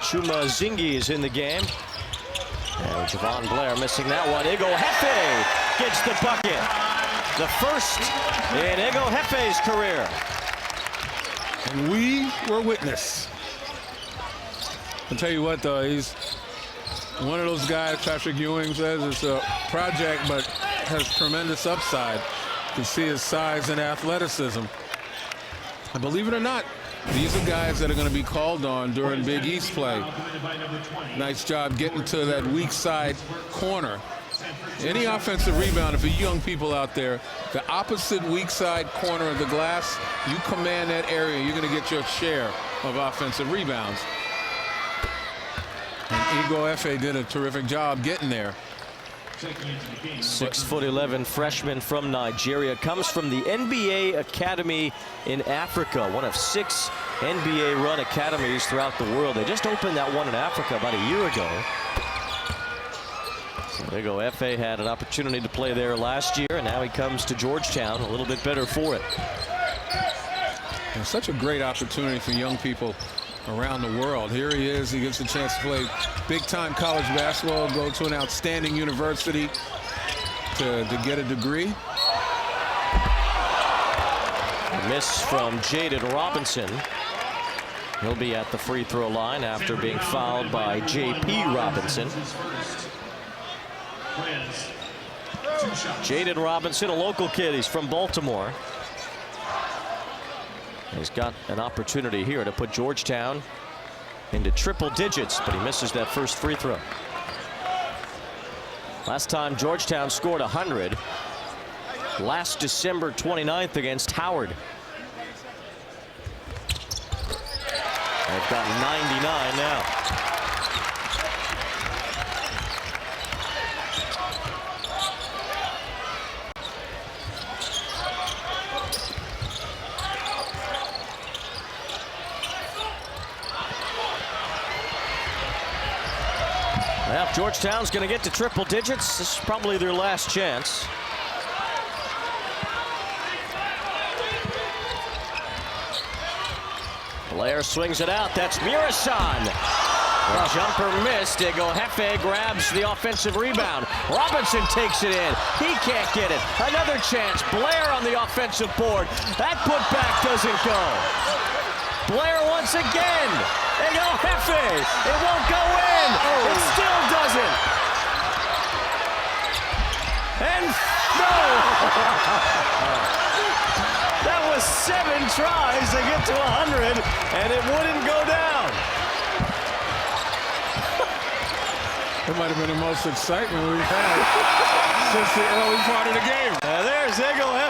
Chuma Zingi is in the game. And Javon Blair missing that one. Ego Hefe gets the bucket. The first in Ego Hefe's career. And we were witness. I'll tell you what, though, he's one of those guys, Patrick Ewing says, it's a project but has tremendous upside. You can see his size and athleticism. And believe it or not, these are guys that are going to be called on during Big East play. Nice job getting to that weak side corner. Any offensive rebound, if you young people out there, the opposite weak side corner of the glass, you command that area, you're going to get your share of offensive rebounds. And Ego Efe did a terrific job getting there. 6'11" freshman from Nigeria, comes from the NBA Academy in Africa, one of 6 NBA run academies throughout the world. They just opened that one in Africa about a year ago. So Ego Efe had an opportunity to play there last year, and now he comes to Georgetown, a little bit better for it. And such a great opportunity for young people around the world. Here he is. He gets a chance to play big-time college basketball, go to an outstanding university to get a degree. A miss from Jaden Robinson. He'll be at the free throw line after being fouled by J.P. Robinson. Jaden Robinson, a local kid. He's from Baltimore. He's got an opportunity here to put Georgetown into triple digits, but he misses that first free throw. Last time Georgetown scored 100, last December 29th against Howard. They've got 99 now. Well, if Georgetown's going to get to triple digits, this is probably their last chance. Blair swings it out. That's Murasan. The jumper missed. Diego Jefe grabs the offensive rebound. Robinson takes it in. He can't get it. Another chance. Blair on the offensive board. That putback doesn't go. Blair once again. Diego Jefe. It won't go in. It still doesn't. And no. That was 7 tries to get to 100, and it wouldn't go down. It might have been the most excitement we've had since the early part of the game. There's Diego Jefe.